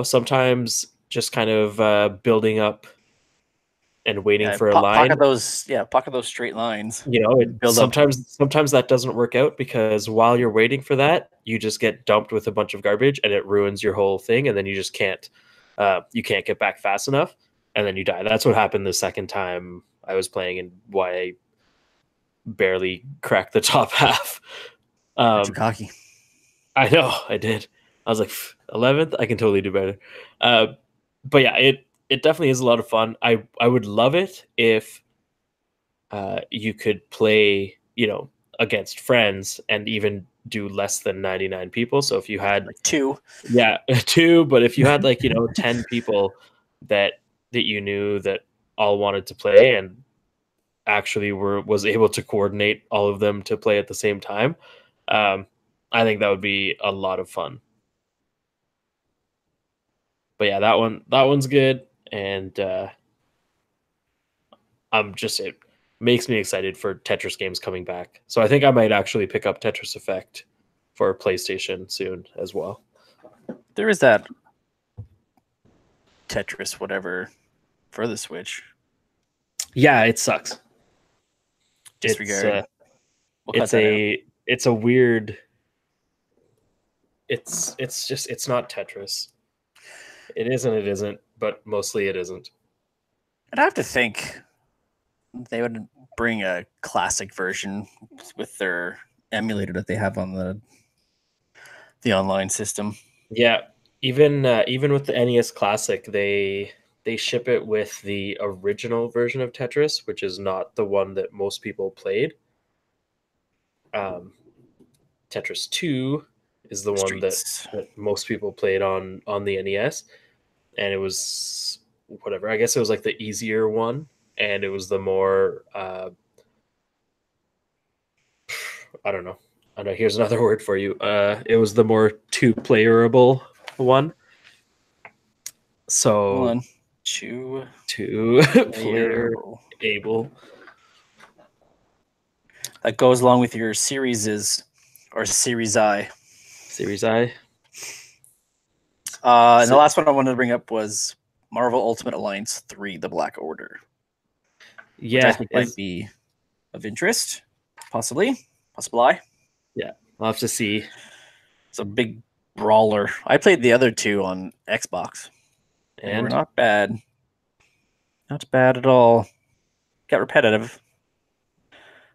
sometimes just kind of building up and waiting for a line. Pocket those straight lines. Build sometimes that doesn't work out because while you're waiting for that, you just get dumped with a bunch of garbage and it ruins your whole thing, and then you just can't get back fast enough, and then you die. That's what happened the second time I was playing, and why I barely cracked the top half. Too cocky. I know, I did. I was like 11th. I can totally do better. But yeah, it definitely is a lot of fun. I would love it if you could play, against friends and even do less than 99 people. So if you had like 2, but if you had 10 people that you knew that all wanted to play and actually was able to coordinate all of them to play at the same time, I think that would be a lot of fun. But yeah, that one's good, and it makes me excited for Tetris games coming back. So I think I might actually pick up Tetris Effect for PlayStation soon as well. There is that Tetris whatever for the Switch. Yeah, it sucks. Disregard. It's a weird. It's not Tetris. It is and it isn't, but mostly it isn't. I'd have to think they would bring a classic version with their emulator that they have on the online system. Yeah, even with the NES Classic, they ship it with the original version of Tetris, which is not the one that most people played. Tetris 2 is the one that most people played on the NES, and it was whatever. I guess it was like the easier one, and it was the more I don't know. Here's another word for you. It was the more two-playerable one. So two-player able. That goes along with your Series or Series I. Series I. And the last one I wanted to bring up was Marvel Ultimate Alliance 3: The Black Order. Yeah, which I think might be of interest, possibly. Yeah, I'll have to see. It's a big brawler. I played the other two on Xbox. And they were not bad. Not bad at all. Got repetitive.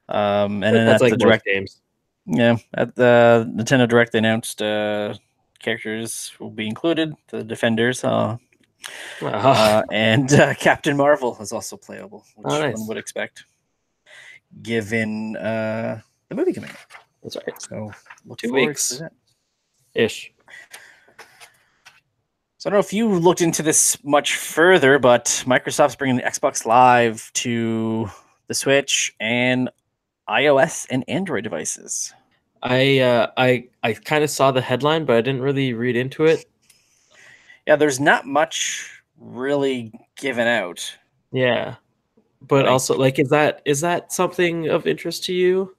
And then that's like the Direct games. Yeah, at the Nintendo Direct, they announced characters will be included. The Defenders, and Captain Marvel is also playable, which one would expect, given the movie coming out. That's right. So 2 weeks ish. So I don't know if you looked into this much further, but Microsoft's bringing Xbox Live to the Switch and iOS and Android devices. I kind of saw the headline, but I didn't really read into it. Yeah, there's not much really given out. Yeah, but also, is that something of interest to you?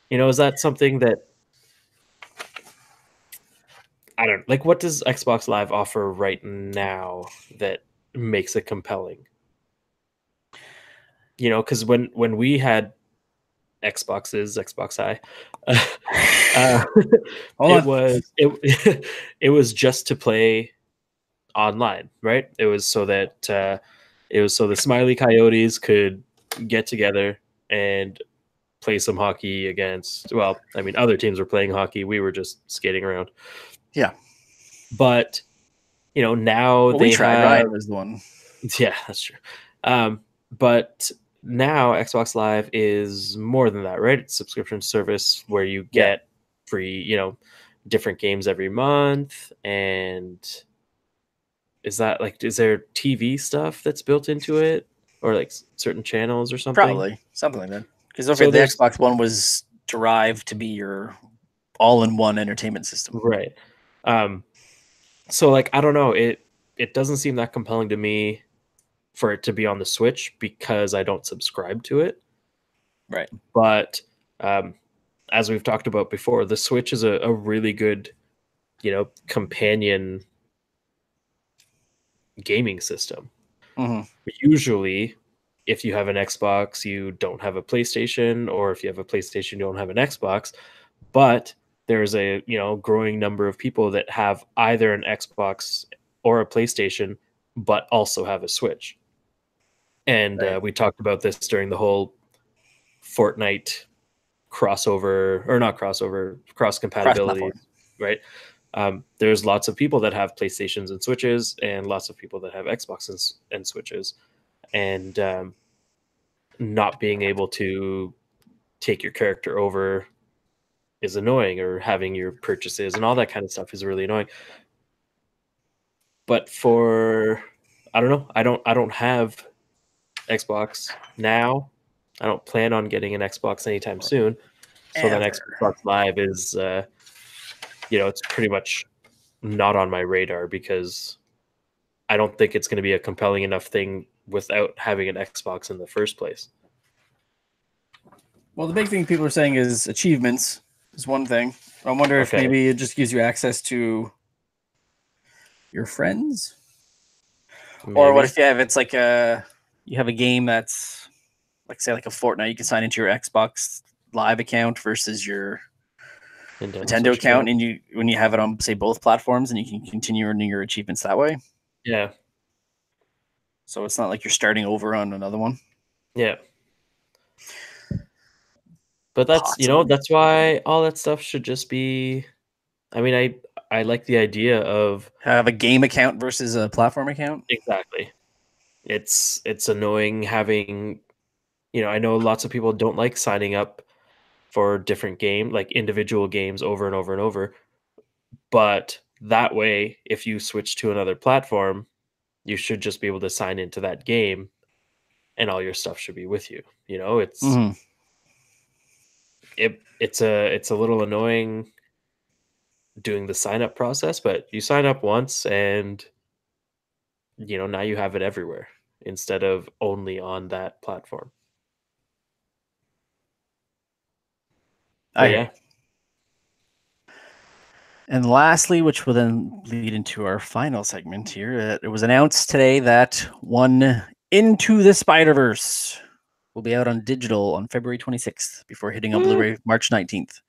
Is that something that I don't like? What does Xbox Live offer right now that makes it compelling? Because when we had Xbox I, it was just to play online, right? It was so that the Smiley Coyotes could get together and play some hockey against. Well, I mean, other teams were playing hockey. We were just skating around. Yeah, but now they tried. Ryan was the one. Yeah, that's true. But now Xbox Live is more than that, right? It's a subscription service where you get free, different games every month, and is there TV stuff that's built into it, or like certain channels or something? Probably something like that. Because over So the there's Xbox One was derived to be your all-in-one entertainment system. right. So like I don't know, it doesn't seem that compelling to me for it to be on the Switch because I don't subscribe to it. Right. But um, as we've talked about before, the Switch is a really good, companion gaming system. Mm-hmm. Usually, if you have an Xbox, you don't have a PlayStation, or if you have a PlayStation, you don't have an Xbox. But there's a growing number of people that have either an Xbox or a PlayStation, but also have a Switch. And Right. we talked about this during the whole Fortnite crossover, or not crossover, cross compatibility, Cross-platform. right? There's lots of people that have PlayStations and Switches, and lots of people that have Xboxes and Switches, and not being able to take your character over is annoying, or having your purchases and all that kind of stuff is really annoying. But for I don't know, I don't have Xbox now. I don't plan on getting an Xbox anytime soon. So then Ever. Xbox Live is it's pretty much not on my radar because I don't think it's going to be a compelling enough thing without having an Xbox in the first place. Well, the big thing people are saying is achievements is one thing. I wonder if Okay. maybe it just gives you access to your friends, or what Maybe. if it's like you have a game that's like, say, like a Fortnite. You can sign into your Xbox Live account versus your Nintendo Switch account, and when you have it on, say, both platforms, and you can continue earning your achievements that way. Yeah. So it's not like you're starting over on another one. Yeah. But that's Possibly. that's why all that stuff should just be. I mean, I like the idea of Have a game account versus a platform account. exactly. It's annoying having. I know lots of people don't like signing up for different like individual games over and over and over. But that way, if you switch to another platform, you should just be able to sign into that game, and all your stuff should be with you. It's Mm-hmm. it's a little annoying doing the sign up process, but you sign up once, and now you have it everywhere instead of only on that platform. I But hear yeah, you. And lastly, which will then lead into our final segment here, it was announced today that one Into the Spider-Verse will be out on digital on February 26th before hitting on Blu-ray March 19th.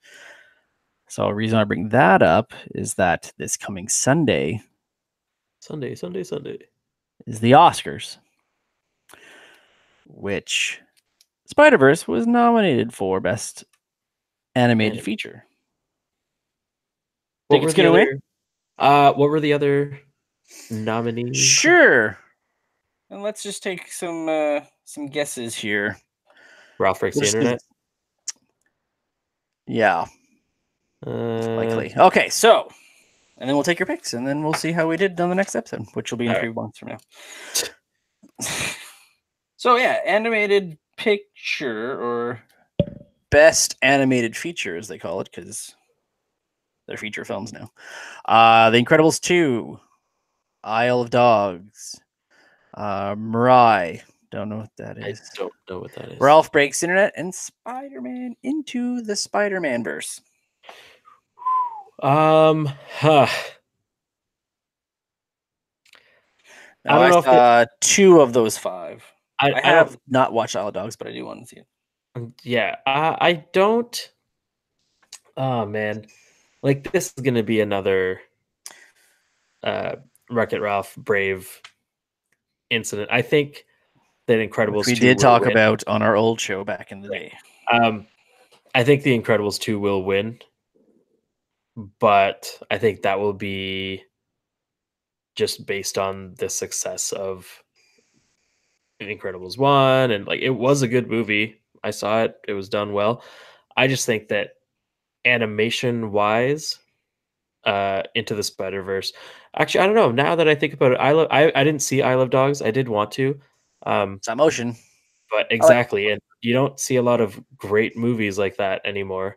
So the reason I bring that up is that this coming Sunday Sunday is the Oscars, which Spider-Verse was nominated for Best Animated Feature. What Think were it's the going to win? other? What were the other nominees? Sure. And let's just take some guesses here. Ralph Breaks the Internet. Yeah, likely. Okay, so, and then we'll take your picks, and then we'll see how we did on the next episode, which will be in 3 months from now. So yeah, animated picture, or best animated feature, as they call it, because they're feature films now. The Incredibles 2, Isle of Dogs, Mirai. Don't know what that is. I don't know what that is. Ralph Breaks Internet, and Spider-Man Into the Spider-Man verse. Huh. Now, I don't know saw 2 of those 5. I I have don't. not watched Isle of Dogs, but I do want to see it. Yeah, I don't. Oh man, like this is gonna be another Wreck-It Ralph Brave incident. I think that Which Incredibles we 2 did will talk win. about on our old show back in the day. I think the Incredibles 2 will win, but I think that will be just based on the success of Incredibles 1, and like it was a good movie. I saw it. It was done well. I just think that animation wise, Into the Spider-Verse. Actually, I don't know. Now that I think about it, I didn't see I Love Dogs. I did want to. Stop motion. But I like exactly, and you don't see a lot of great movies like that anymore.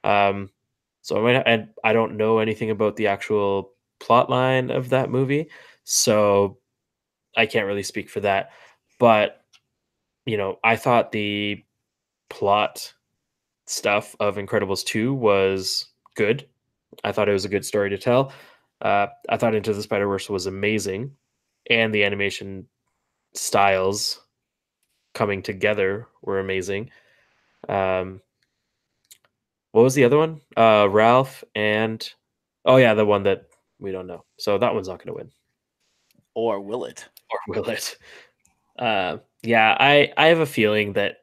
So and I don't know anything about the actual plot line of that movie, so I can't really speak for that. But I thought the plot stuff of Incredibles 2 was good. I thought it was a good story to tell. I thought Into the Spider-Verse was amazing, and the animation styles coming together were amazing. Um, what was the other one? Ralph and oh yeah, the one that we don't know. So that one's not going to win, or will it? or will it? Yeah, I have a feeling that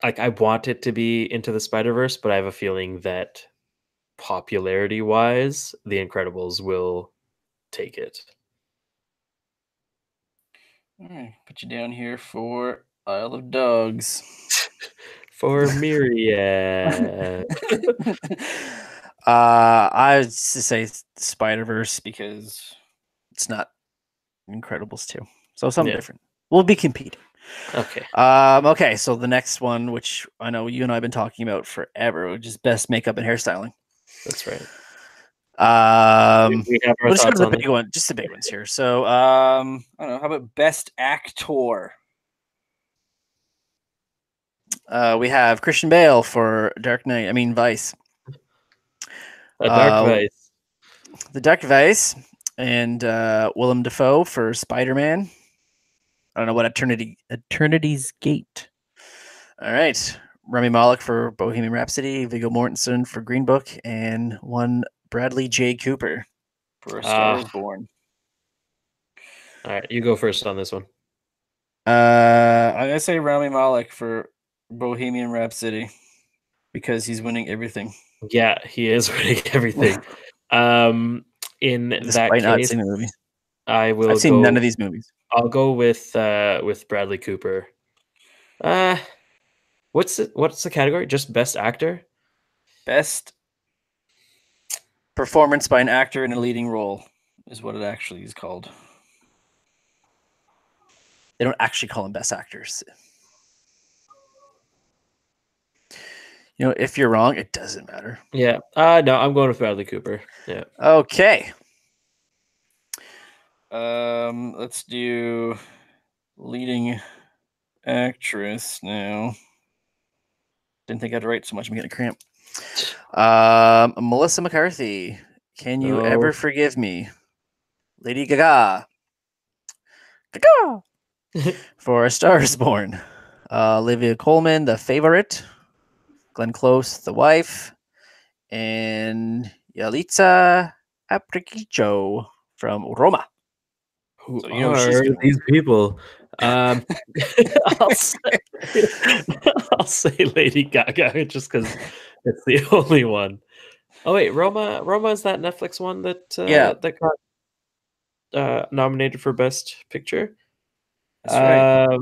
like I want it to be Into the Spider-Verse, but I have a feeling that popularity wise, The Incredibles will take it. All right, put you down here for Isle of Dogs. For Myriad. I would say Spider-Verse because it's not Incredibles 2. So something Yeah. different. We'll be competing. Okay. Okay, so the next one, which I know you and I have been talking about forever, which is best makeup and hairstyling. That's right. We have our let's go thoughts to the on big this. one, just the big ones here. So I don't know, how about best actor? We have Christian Bale for Vice. A Dark Vice. The Dark Vice, and Willem Dafoe for Spider-Man. I don't know what Eternity's Gate. All right, Rami Malek for Bohemian Rhapsody, Viggo Mortensen for Green Book, and one Bradley J. Cooper for A Star Is Born. All right, you go first on this one. I'm gonna say Rami Malek for Bohemian Rhapsody because he's winning everything. Yeah, he is winning everything. In that Despite not case, seeing the movie. I've seen none of these movies. I'll go with Bradley Cooper. What's the category? Just best actor? Best performance by an actor in a leading role is what it actually is called. They don't actually call them best actors. If you're wrong, it doesn't matter. Yeah. No, I'm going with Bradley Cooper. Yeah. Okay. Let's do leading actress now. Didn't think I'd write so much. I'm getting a cramp. Melissa McCarthy. Can you ever forgive me? Lady Gaga. For A Star Is Born. Olivia Colman, The Favorite. Glenn Close, The Wife. And Yalitza Aparicio from Roma. Who are these people? I'll say Lady Gaga just because it's the only one. Oh wait, Roma is that Netflix one that that got nominated for Best Picture. That's right.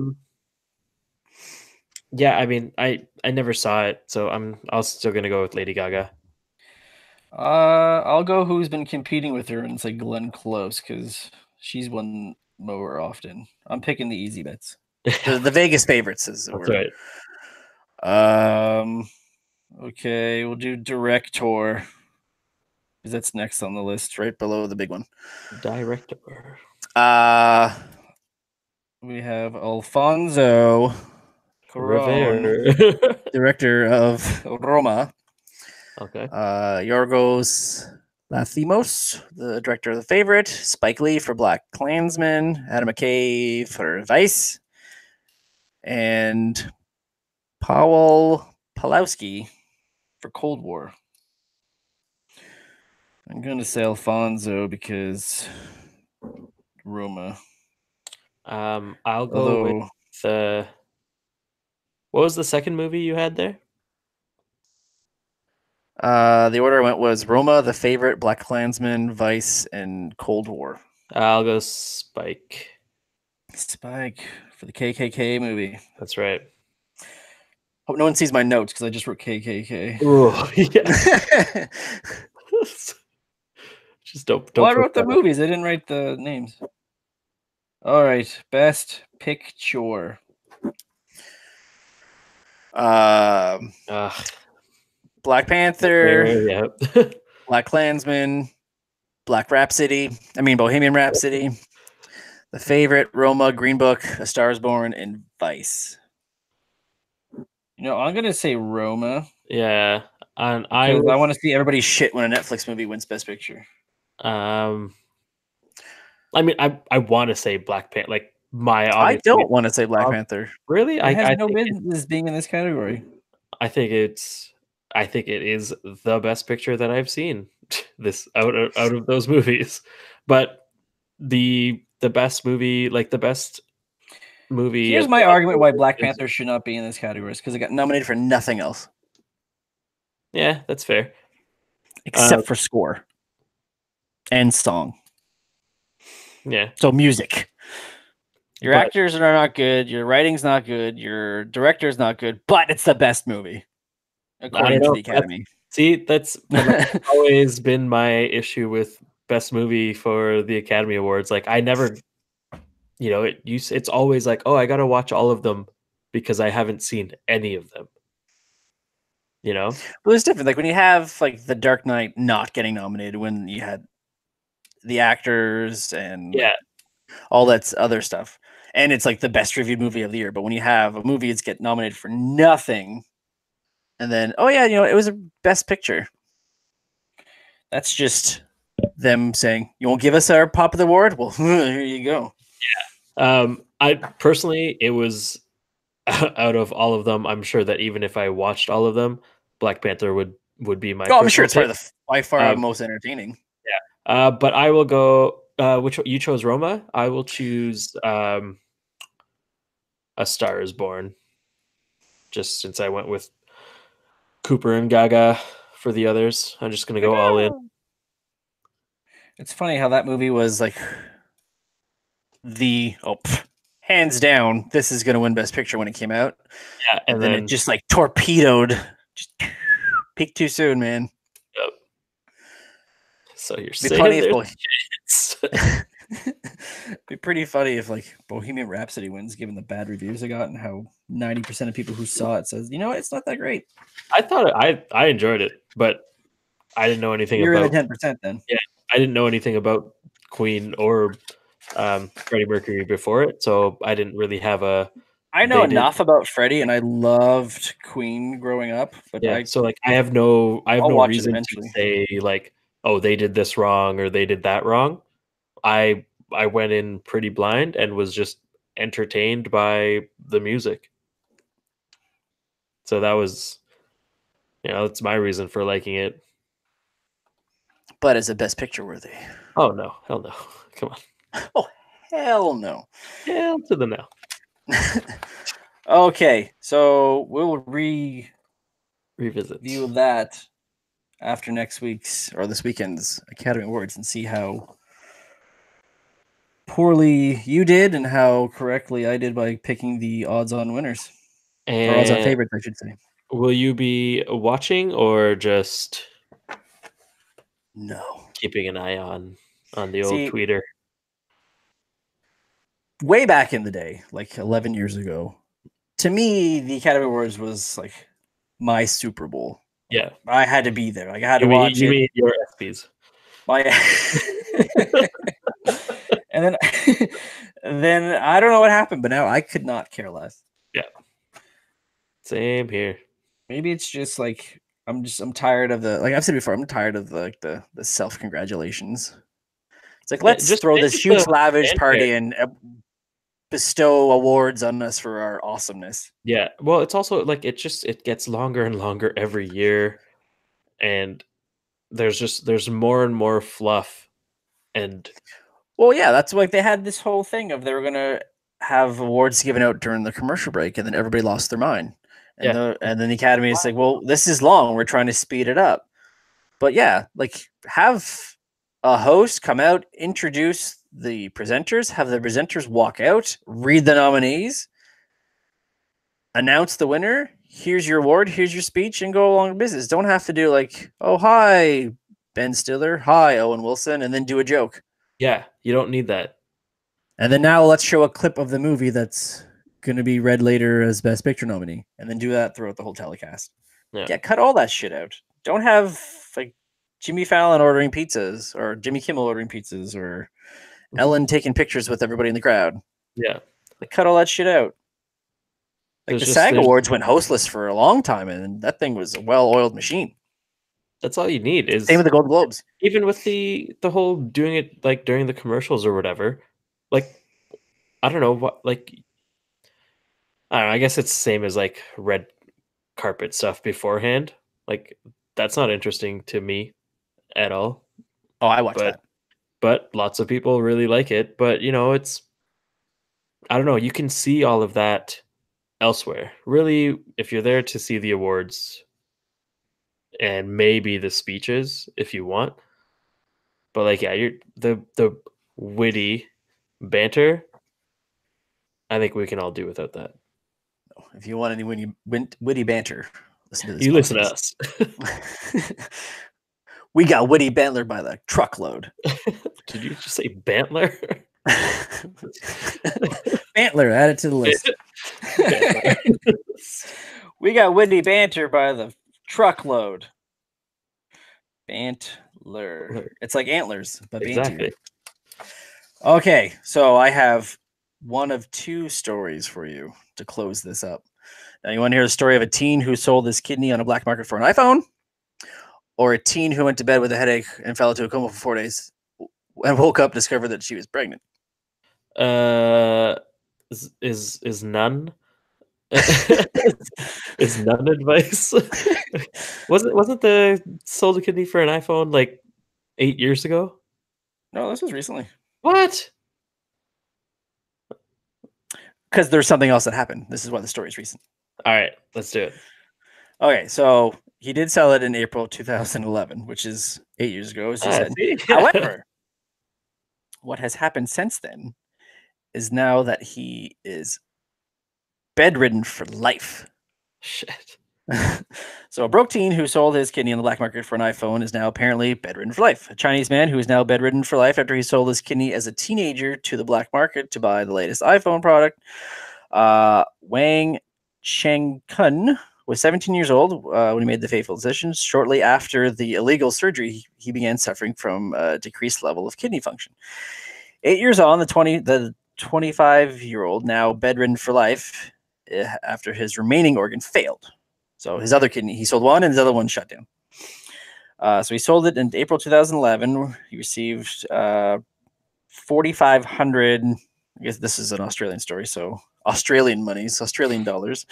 Yeah, I mean, I never saw it, so I'm still gonna go with Lady Gaga. I'll go who's been competing with her and say Glenn Close because she's won more often. I'm picking the easy bets. The Vegas favorites is the That's word. Right. Okay, we'll do director because that's next on the list, right below the big one. Director. We have Alfonso Cuarón, director of Roma. Okay. Yorgos Lanthimos, the director of The Favorite. Spike Lee for Black Klansman. Adam McKay for Vice. And Paweł Pawlowski for Cold War. I'm going to say Alfonso because Roma. I'll go with the. What was the second movie you had there? The order I went was Roma, The Favorite, Black Klansman, Vice, and Cold War. I'll go Spike. Spike for the KKK movie. That's right. Hope no one sees my notes because I just wrote KKK. Oh, yeah. Just don't Well, I push wrote the that. movies. I didn't write the names. All right, best picture. Ugh, Black Panther, yeah. Black Klansman, Black Rhapsody. I mean Bohemian Rhapsody. The Favorite, Roma, Green Book, A Star Is Born, and Vice. I'm gonna say Roma Yeah, and because I want to see everybody shit when a Netflix movie wins Best Picture. um, I mean, I want to say Black Panther. Like my I obviously, don't want to say Black Panther. really, It has I no think business being in this category. I think it is the best picture that I've seen this out of those movies. But the best movie, like the best movie Here's of the my argument Oscars why Black is, Panther should not be in this category. Because it got nominated for nothing else yeah, that's fair. except for score and song. Yeah, So music. Your but actors are not good. Your writing's not good. Your director's not good. But it's the best movie I according don't to know. the Academy. That's always been my issue with best movie for the Academy Awards. Like I never, it's always like, oh, I got to watch all of them because I haven't seen any of them. You know? Well, it's different. Like when you have like The Dark Knight not getting nominated, when you had the actors and Yeah. like all that other stuff, and it's like the best reviewed movie of the year. But when you have a movie that's get nominated for nothing, and then it was a Best Picture. That's just them saying, "You won't give us our pop of the award? Well, here you go." I personally, it was out of all of them. I'm sure that even if I watched all of them, Black Panther would be my. Oh, I'm sure personal it's probably pick. by far Um, most entertaining. but I will go. Which you chose Roma? I will choose A Star Is Born. Just since I went with Cooper and Gaga for the others, I'm just gonna go all in. It's funny how that movie was like hands down, this is going to win Best Picture when it came out. Yeah, and then it just like torpedoed. Just peaked too soon, man. Yep. So you're Be funny saying be pretty funny if like Bohemian Rhapsody wins, given the bad reviews I got and how 90% of people who saw it says, it's not that great. I thought I enjoyed it, but I didn't know anything You're about in the 10% then. Yeah, I didn't know anything about Queen or Freddie Mercury before it, so I didn't really have a. I know enough about Freddie, and I loved Queen growing up, but so like I have no watch it reason to eventually. say like, oh, they did this wrong or they did that wrong. I went in pretty blind and was just entertained by the music. So that was, that's my reason for liking it. But is it Best Picture worthy? Oh no, hell no! Come on. Oh hell no! Hell to the no. Okay, so we'll Revisit view that after next week's or this weekend's Academy Awards and see how poorly you did and how correctly I did by picking the odds-on winners. Or odds-on favorites, I should say. Will you be watching or just keeping an eye on the old tweeter? Way back in the day, like 11 years ago, to me, the Academy Awards was like my Super Bowl. Yeah, I had to be there. Like I had to watch it. You mean your SPs? And then I don't know what happened, but now I could not care less. Yeah, same here. Maybe it's just like I'm tired of like I've said before. I'm tired of the self congratulations. It's like let's just throw this huge lavish party and bestow awards on us for our awesomeness. Yeah, well, it's also like it gets longer and longer every year, and there's more and more fluff, and well, yeah, that's like they had this whole thing of they were gonna have awards given out during the commercial break, and then everybody lost their mind, and then the Academy is like, well, this is long, we're trying to speed it up, but yeah, like have a host come out, introduce the presenters, have the presenters walk out, read the nominees, announce the winner, here's your award, here's your speech, and go along with business. Don't have to do like, oh, hi, Ben Stiller, hi, Owen Wilson, and then do a joke. Yeah, you don't need that. And then now let's show a clip of the movie that's going to be read later as Best Picture nominee, and then do that throughout the whole telecast. Yeah. Cut all that shit out. Don't have like Jimmy Fallon ordering pizzas, or Jimmy Kimmel ordering pizzas, or Ellen taking pictures with everybody in the crowd. Yeah. Cut all that shit out. Like the SAG Awards went hostless for a long time, and that thing was a well-oiled machine. That's all you need. Is same with the Golden Globes. Even with the whole doing it like during the commercials or whatever, like I don't know what, like I don't know, I guess it's the same as like red carpet stuff beforehand. Like that's not interesting to me at all. Oh, I watch that. But lots of people really like it. But it's I don't know, you can see all of that elsewhere. Really, if you're there to see the awards and maybe the speeches if you want. But like you're the witty banter, I think we can all do without that. If you want any witty banter, listen to this. You listen to us. We got witty Bantler by the truckload. Did you just say Bantler? Bantler, add it to the list. We got witty banter by the truckload. Bantler. It's like antlers, but exactly. Okay, so I have one of two stories for you to close this up. Now, you want to hear the story of a teen who sold his kidney on a black market for an iPhone? Or a teen who went to bed with a headache and fell into a coma for 4 days and woke up, discovered that she was pregnant? Is none is none advice? wasn't the sold a kidney for an iPhone like 8 years ago? No, this was recently. What? Because there's something else that happened. This is why the story is recent. All right, let's do it. Okay, so he did sell it in April 2011, which is 8 years ago, as you said. However, what has happened since then is now that he is bedridden for life. Shit. So a broke teen who sold his kidney on the black market for an iPhone is now apparently bedridden for life. A Chinese man who is now bedridden for life after he sold his kidney as a teenager to the black market to buy the latest iPhone product. Wang Chengkun was 17 years old when he made the fateful decision. Shortly after the illegal surgery, he began suffering from a decreased level of kidney function. 8 years on, the 25-year-old, now bedridden for life after his remaining organ failed. So his other kidney, he sold one and his other one shut down. So he sold it in April 2011. He received 4,500, I guess this is an Australian story, so Australian monies, Australian dollars,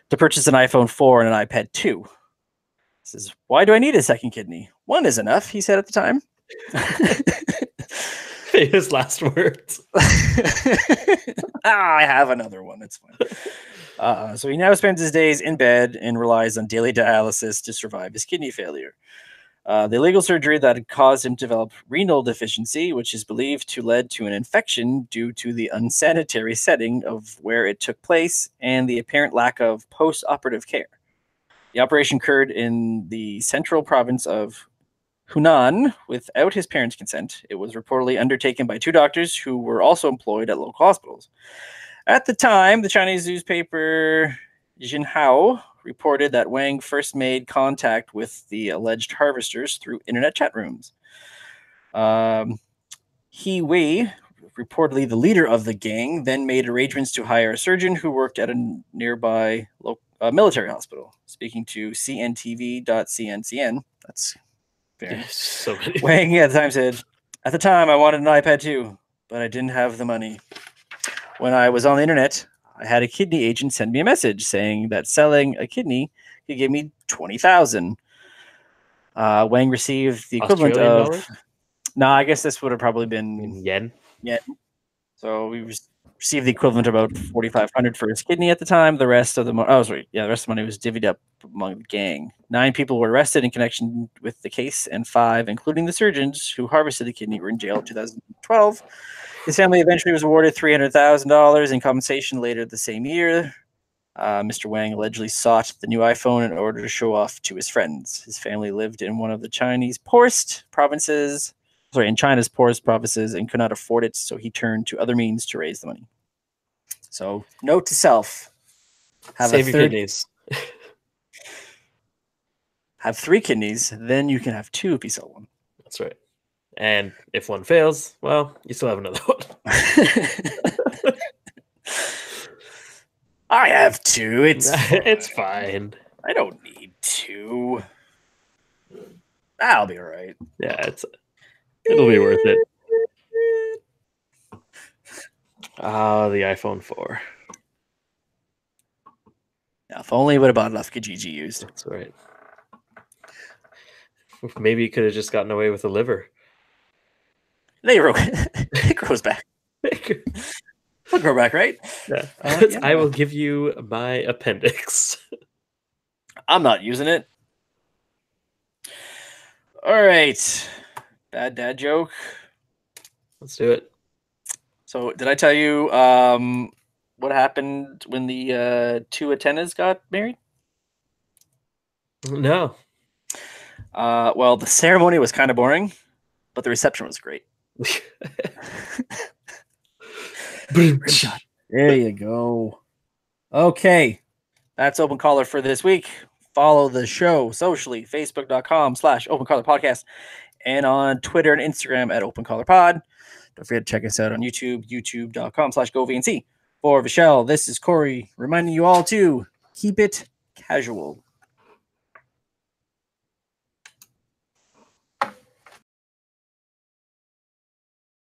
to purchase an iPhone 4 and an iPad 2. He says, why do I need a second kidney? One is enough, he said at the time. His last words. I have another one. It's fine. So he now spends his days in bed and relies on daily dialysis to survive his kidney failure. The illegal surgery that had caused him to develop renal deficiency, which is believed to lead to an infection due to the unsanitary setting of where it took place and the apparent lack of post-operative care. The operation occurred in the central province of Hunan without his parents' consent. It was reportedly undertaken by two doctors who were also employed at local hospitals. At the time, the Chinese newspaper Xinhua reported that Wang first made contact with the alleged harvesters through internet chat rooms. He Wei, reportedly the leader of the gang, then made arrangements to hire a surgeon who worked at a nearby military hospital. Speaking to CNTV.CNCN, that's fair. So Wang at the time said, at the time I wanted an iPad 2, but I didn't have the money. When I was on the internet, I had a kidney agent send me a message saying that selling a kidney could give me $20,000. Wang received the equivalent Australian of dollars? No, I guess this would have probably been yen. So we received the equivalent of about $4,500 for his kidney at the time. The rest of the the rest of the money was divvied up among the gang. 9 people were arrested in connection with the case, and 5, including the surgeons who harvested the kidney, were in jail in 2012. His family eventually was awarded $300,000 in compensation later the same year. Mr. Wang allegedly sought the new iPhone in order to show off to his friends. His family lived in one of the China's poorest provinces, and could not afford it, so he turned to other means to raise the money. So, note to self: Save your kidneys. Have 3 kidneys, then you can have 2 if you sell one. That's right. And if one fails, well, you still have another one. I have 2. It's fine. I don't need 2. That'll be all right. Yeah, it'll be worth it. The iPhone 4. Yeah, if only I would have bought enough Kijiji used. That's right. Maybe you could have just gotten away with a liver. It grows back. It'll grow back, right? Yeah. I will give you my appendix. I'm not using it. All right. Bad dad joke. Let's do it. So, did I tell you what happened when the 2 antennas got married? No. Well, the ceremony was kind of boring, but the reception was great. There you go. Okay. That's Open Caller for this week. Follow the show socially, facebook.com/OpenCallerPodcast, and on Twitter and Instagram at OpenCallerPod. Don't forget to check us out on YouTube, youtube.com/GoVNC. For Vishal, this is Cory, reminding you all to keep it casual.